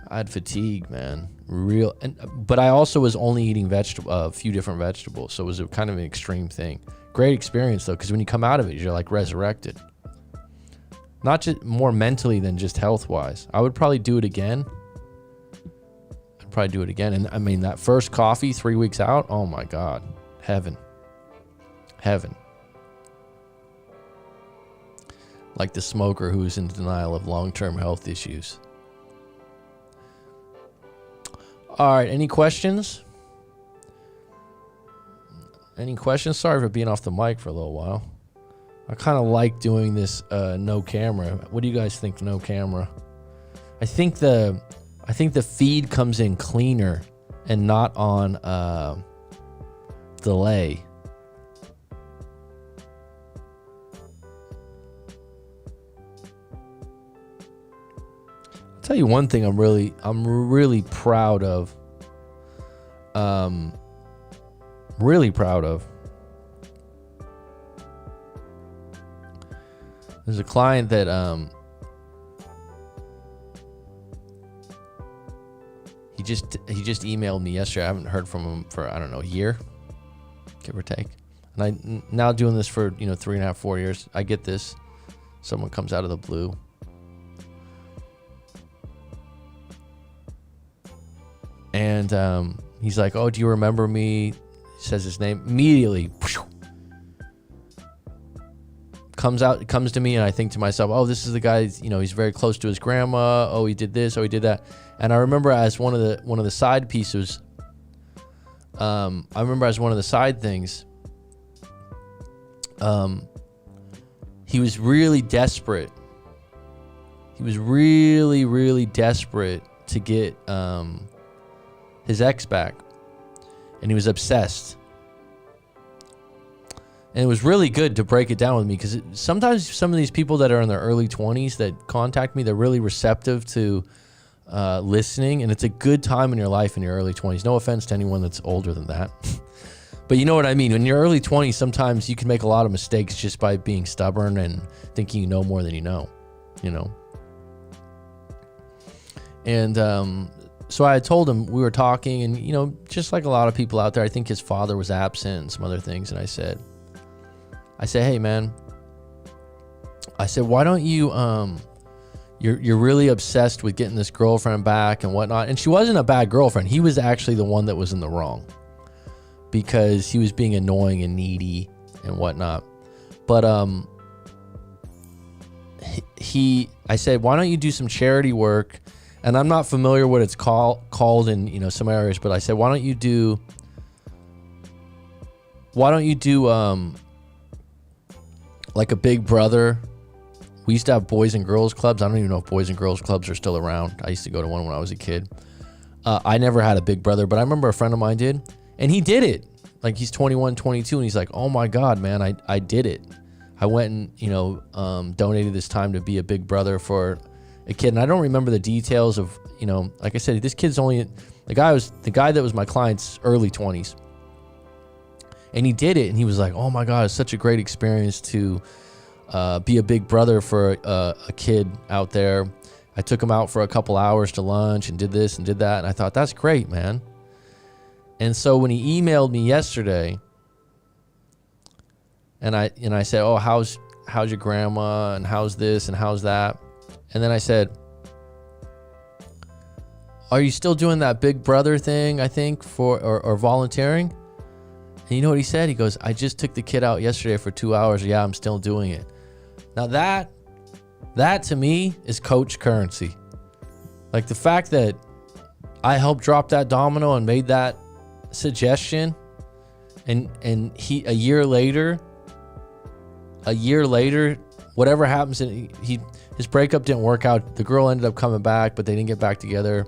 I had fatigue, man. But I also was only eating a few different vegetables, so it was kind of an extreme thing. Great experience though, because when you come out of it, you're like resurrected. Not just more mentally than just health wise. I would probably do it again. And I mean, that first coffee 3 weeks out, oh my God, heaven. Like the smoker who's in denial of long-term health issues. All right, any questions? Sorry for being off the mic for a little while. I kind of like doing this no camera. What do you guys think, no camera? I think the feed comes in cleaner and not on delay. I'll tell you one thing I'm really proud of. Really proud of. There's a client that he just emailed me yesterday. I haven't heard from him for, I don't know, a year, give or take. And I now doing this for 3.5, 4 years. I get this. Someone comes out of the blue. And he's like, "Oh, do you remember me?" He says his name. Immediately comes to me, and I think to myself, "Oh, this is the guy. He's very close to his grandma. Oh, he did this. Oh, he did that." And I remember as one of the side pieces. I remember as one of the side things. He was really desperate. He was really, really desperate to get his ex back, and he was obsessed. And it was really good to break it down with me, because sometimes some of these people that are in their early 20s that contact me, they're really receptive to listening, and it's a good time in your life in your early 20s. No offense to anyone that's older than that. But you know what I mean. In your early 20s, sometimes you can make a lot of mistakes just by being stubborn and thinking you know more than you know. And so I had told him, we were talking, and just like a lot of people out there, I think his father was absent and some other things. And I said, "Hey man," I said, "why don't you, you're really obsessed with getting this girlfriend back and whatnot." And she wasn't a bad girlfriend. He was actually the one that was in the wrong, because he was being annoying and needy and whatnot. But I said, "Why don't you do some charity work?" And I'm not familiar what it's called in some areas, but I said, why don't you do like a big brother. We used to have boys and girls clubs. I don't even know if boys and girls clubs are still around. I used to go to one when I was a kid. I never had a big brother, but I remember a friend of mine did, and he did it. Like, he's 21, 22, and he's like, oh my God, man, I did it. I went and, donated this time to be a big brother for a kid. And I don't remember the details of, like I said, this kid's only, the guy that was my client's early 20s. And he did it, and he was like, oh my God, it's such a great experience to be a big brother for a kid out there. I took him out for a couple hours to lunch and did this and did that. And I thought, that's great, man. And so when he emailed me yesterday, and I said, oh, how's your grandma, and how's this and how's that? And then I said, are you still doing that big brother thing, I think, or volunteering? And you know what he said? He goes, I just took the kid out yesterday for 2 hours. Yeah, I'm still doing it. Now that to me is coach currency. Like, the fact that I helped drop that domino and made that suggestion, and he a year later, whatever happens, and his breakup didn't work out. The girl ended up coming back, but they didn't get back together.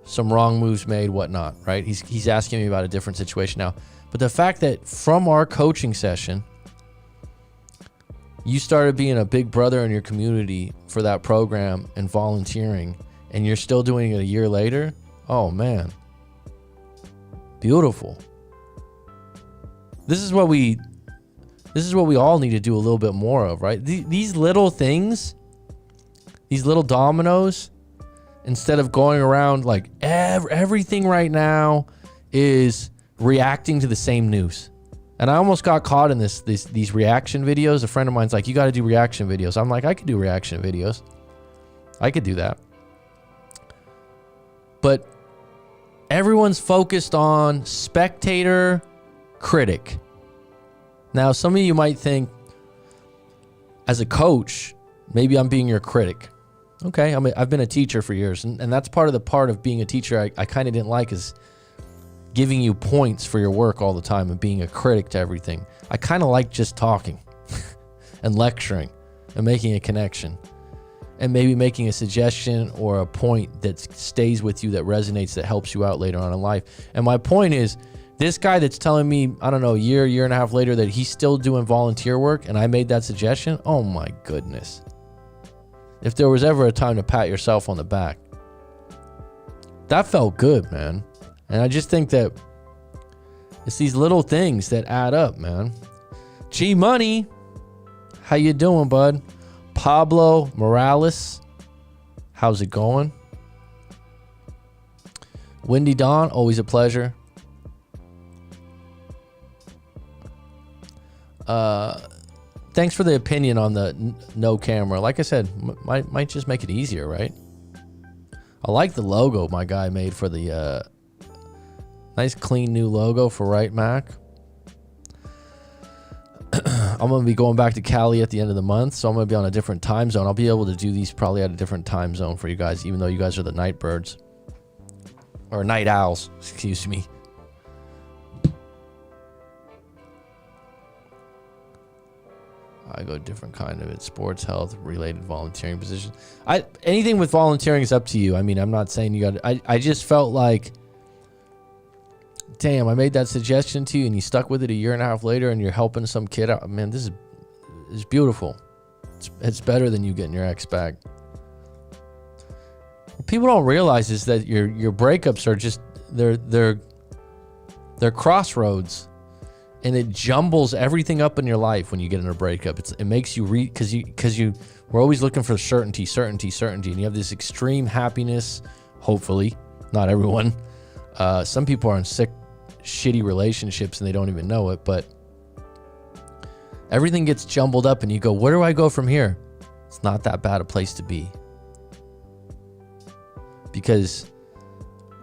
Some wrong moves made, whatnot, right? He's asking me about a different situation now. But the fact that from our coaching session, you started being a big brother in your community for that program and volunteering, and you're still doing it a year later, oh man, beautiful. This is what we all need to do a little bit more of, right? These little things, these little dominoes, instead of going around like everything right now is reacting to the same news. And I almost got caught in these reaction videos. A friend of mine's like, you got to do reaction videos. I'm like, I could do reaction videos. I could do that. But everyone's focused on spectator, critic. Now, some of you might think, as a coach, maybe I'm being your critic. Okay, I've been a teacher for years, and that's part of being a teacher I kind of didn't like, is giving you points for your work all the time and being a critic to everything. I kind of like just talking and lecturing and making a connection and maybe making a suggestion or a point that stays with you, that resonates, that helps you out later on in life. And my point is, this guy that's telling me, I don't know, year and a half later, that he's still doing volunteer work, and I made that suggestion, oh my goodness. If there was ever a time to pat yourself on the back, that felt good, man. And I just think that it's these little things that add up, man. G Money, how you doing, bud? Pablo Morales, how's it going? Windy Dawn, always a pleasure. Thanks for the opinion on the no camera. Like I said, might just make it easier, right? I like the logo my guy made for the nice clean new logo for Right Mac. I'm going to be going back to Cali at the end of the month, so I'm going to be on a different time zone. I'll be able to do these probably at a different time zone for you guys, even though you guys are the night birds. Or night owls, excuse me. I go different kind of it. Sports, health, related volunteering positions. Anything with volunteering is up to you. I mean, I'm not saying you got to. I just felt like, damn, I made that suggestion to you and you stuck with it a year and a half later and you're helping some kid out. Man, this is beautiful. It's better than you getting your ex back. What people don't realize is that your breakups are just, they're crossroads, and it jumbles everything up in your life when you get in a breakup. It makes you because we're always looking for certainty, and you have this extreme happiness, hopefully, not everyone. Some people are in sick, shitty relationships and they don't even know it, but everything gets jumbled up and you go, where do I go from here? It's not that bad a place to be. Because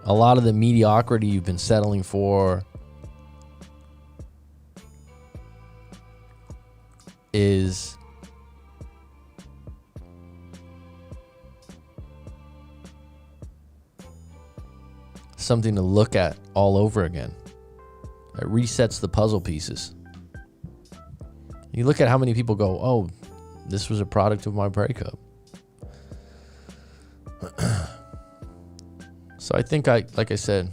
a lot of the mediocrity you've been settling for is something to look at all over again. It resets the puzzle pieces. You You look at how many people go, oh, this was a product of my breakup. So I think like I said,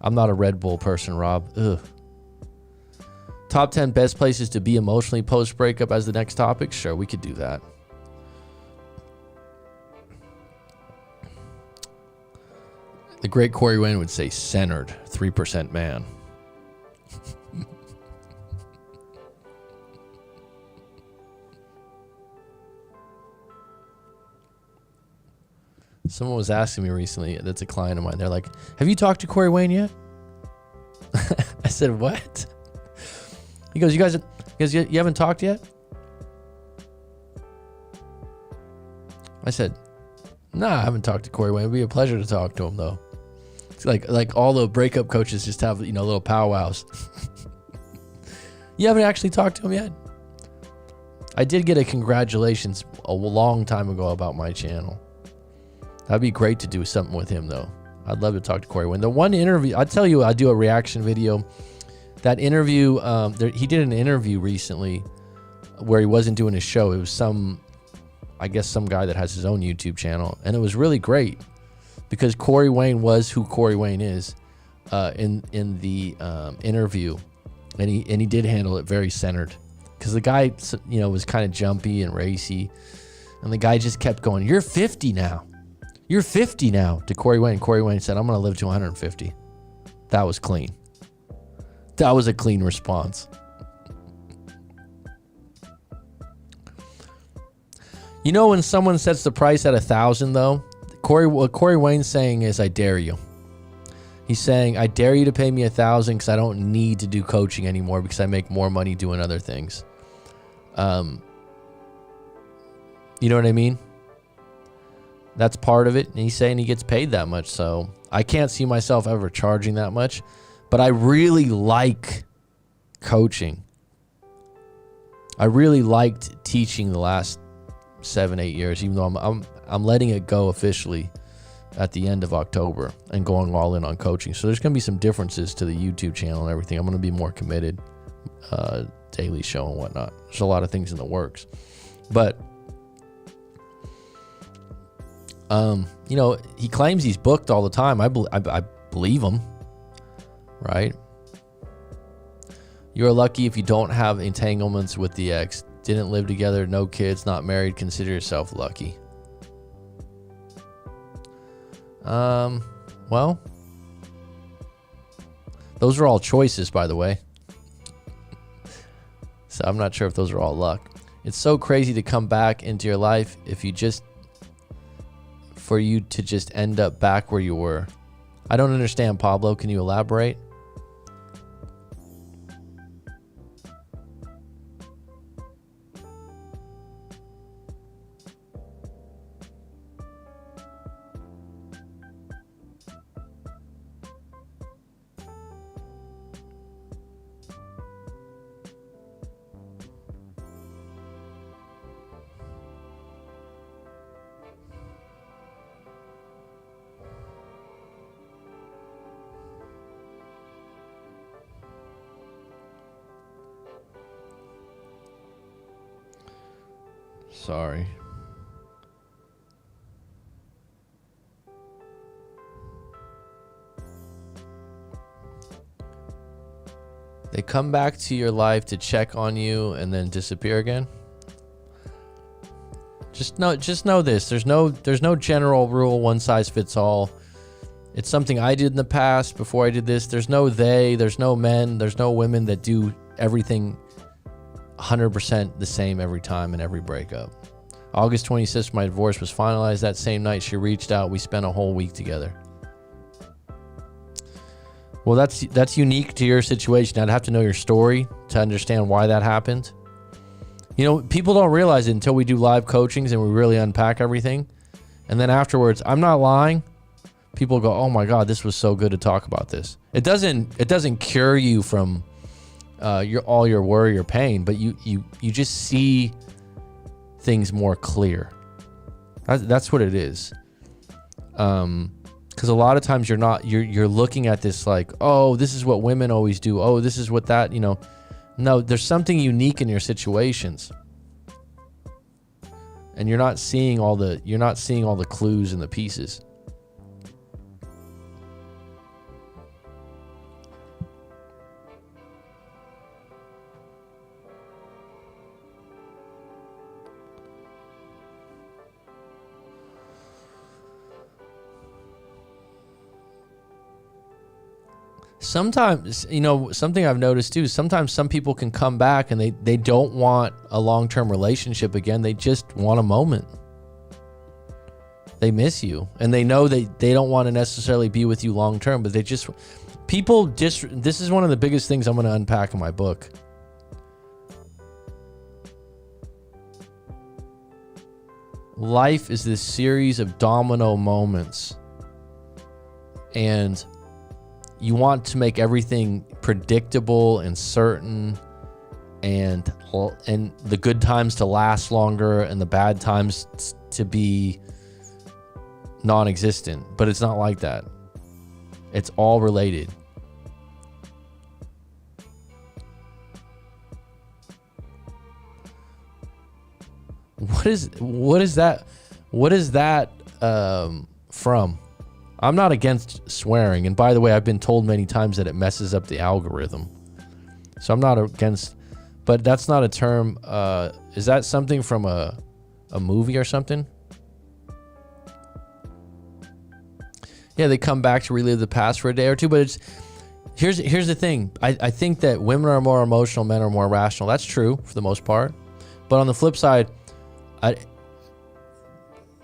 I'm not a Red Bull person, Rob. Ugh. Top 10 best places to be emotionally post-breakup as the next topic? Sure, we could do that. The great Corey Wayne would say centered, 3% man. Someone was asking me recently, that's a client of mine. They're like, have you talked to Corey Wayne yet? I said, what? He goes, you haven't talked yet? I said, nah, I haven't talked to Corey Wayne. It'd be a pleasure to talk to him, though. It's like all the breakup coaches just have, little powwows. You haven't actually talked to him yet? I did get a congratulations a long time ago about my channel. That'd be great to do something with him, though. I'd love to talk to Corey Wayne. The one interview, I tell you, I do a reaction video. That interview, he did an interview recently where he wasn't doing his show. It was some guy that has his own YouTube channel, and it was really great because Corey Wayne was who Corey Wayne is in the interview, and he did handle it very centered because the guy, was kind of jumpy and racy, and the guy just kept going, "You're 50 now. You're 50 now," to Corey Wayne. Corey Wayne said, "I'm going to live to 150. That was clean. That was a clean response. When someone sets the price at 1,000, though, what Corey Wayne's saying is, I dare you. He's saying, I dare you to pay me 1,000 because I don't need to do coaching anymore because I make more money doing other things. You know what I mean? That's part of it. And he's saying he gets paid that much. So I can't see myself ever charging that much. But I really like coaching. I really liked teaching the last 7-8 years, even though I'm letting it go officially at the end of October and going all in on coaching. So there's going to be some differences to the YouTube channel and everything. I'm going to be more committed, daily show and whatnot. There's a lot of things in the works. But, he claims he's booked all the time. I believe him. Right? You're lucky if you don't have entanglements with the ex. Didn't live together, no kids, not married. Consider yourself lucky. Well, those are all choices, by the way. So I'm not sure if those are all luck. It's so crazy to come back into your life for you to just end up back where you were. I don't understand, Pablo. Can you elaborate? Sorry. They come back to your life to check on you and then disappear again. Just know this. There's no general rule, one size fits all. It's something I did in the past before I did this. There's no they, there's no men, there's no women that do everything 100% the same every time in every breakup. August 26th, my divorce was finalized. That same night, she reached out. We spent a whole week together. Well, that's unique to your situation. I'd have to know your story to understand why that happened. People don't realize it until we do live coachings and we really unpack everything. And then afterwards, I'm not lying. People go, oh my God, this was so good to talk about this. It doesn't cure you from all your worry or pain, but you just see things more clear. That's what it is. Because a lot of times you're looking at this like, oh, this is what women always do. Oh, this is what that, No, there's something unique in your situations. And you're not seeing all the clues and the pieces. Sometimes, something I've noticed too, sometimes some people can come back and they don't want a long-term relationship again. They just want a moment. They miss you and they know that they don't want to necessarily be with you long-term, but this is one of the biggest things I'm going to unpack in my book. Life is this series of domino moments, and you want to make everything predictable and certain, and the good times to last longer and the bad times to be non-existent. But it's not like that. It's all related. What is that from? I'm not against swearing, and by the way, I've been told many times that it messes up the algorithm, so I'm not against, but that's not a term. Is that something from a movie or something? Yeah, they come back to relive the past for a day or two, but here's the thing. I think that women are more emotional, men are more rational. That's true for the most part, but on the flip side,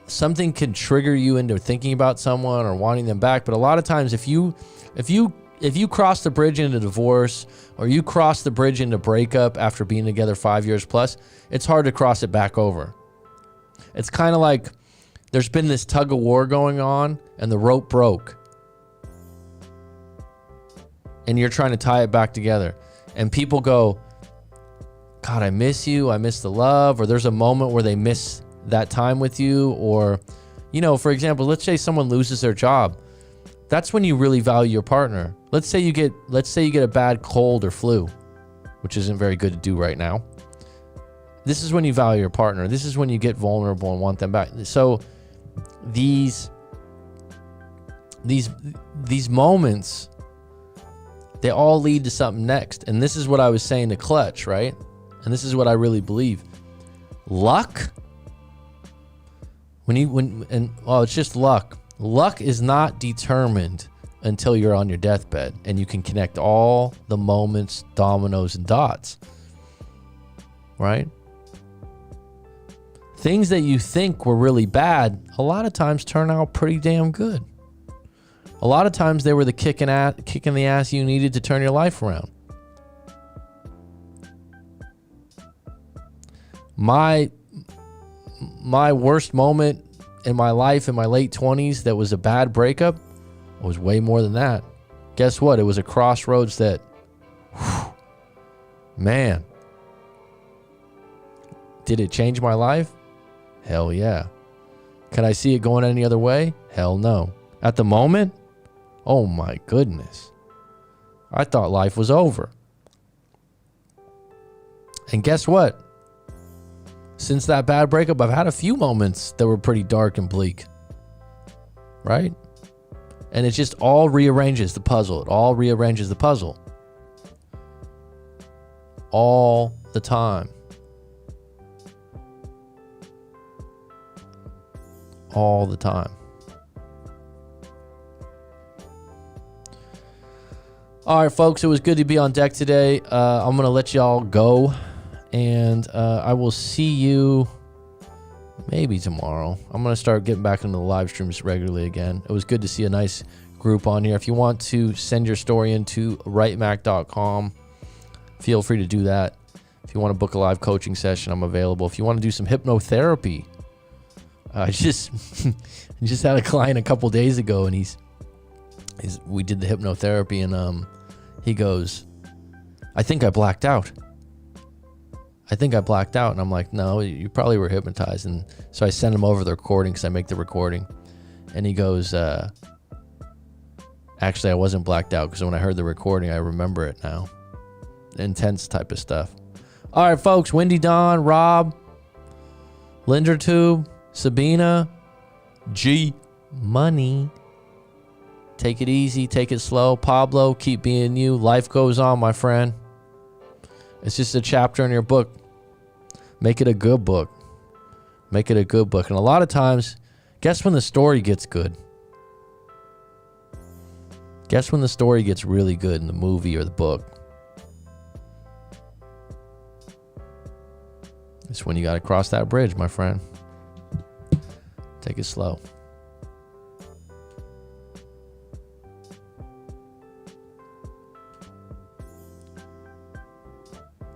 something can trigger you into thinking about someone or wanting them back. But a lot of times, if you cross the bridge into divorce, or you cross the bridge into breakup after being together 5 years plus, it's hard to cross it back over. It's kind of like there's been this tug of war going on and the rope broke, and you're trying to tie it back together, and people go, God, I miss you. I miss the love. Or there's a moment where they miss that time with you. Or, for example, let's say someone loses their job. That's when you really value your partner. Let's say you get a bad cold or flu, which isn't very good to do right now. This is when you value your partner. This is when you get vulnerable and want them back. So these moments, they all lead to something next. And this is what I was saying to Clutch, right? And this is what I really believe. Luck, it's just luck. Luck is not determined until you're on your deathbed and you can connect all the moments, dominoes, and dots. Right? Things that you think were really bad, a lot of times turn out pretty damn good. A lot of times they were the kick in the ass you needed to turn your life around. My worst moment in my life in my late 20s that was a bad breakup was way more than that. Guess what? It was a crossroads that, man, did it change my life? Hell yeah. Can I see it going any other way? Hell no. At the moment, oh my goodness, I thought life was over. And guess what? Since that bad breakup, I've had a few moments that were pretty dark and bleak. Right? And it just all rearranges the puzzle. It all rearranges the puzzle. All the time. All the time. All right, folks, it was good to be on deck today. I'm going to let y'all go. And I will see you maybe tomorrow. I'm going to start getting back into the live streams regularly again. It was good to see a nice group on here. If you want to send your story into writemac.com, feel free to do that. If you want to book a live coaching session, I'm available. If you want to do some hypnotherapy, I just had a client a couple days ago, and we did the hypnotherapy, and he goes, I think I blacked out. And I'm like, no, you probably were hypnotized. And so I sent him over the recording because I make the recording. And he goes, actually, I wasn't blacked out because when I heard the recording, I remember it now. intense type of stuff. All right, folks. Wendy Don, Rob, Lindertube, Sabina, G Money. Take it easy. Take it slow. Pablo, keep being you. Life goes on, my friend. It's just a chapter in your book. Make it a good book. Make it a good book. And a lot of times, guess when the story gets good? Guess when the story gets really good in the movie or the book? It's when you got to cross that bridge, my friend. Take it slow.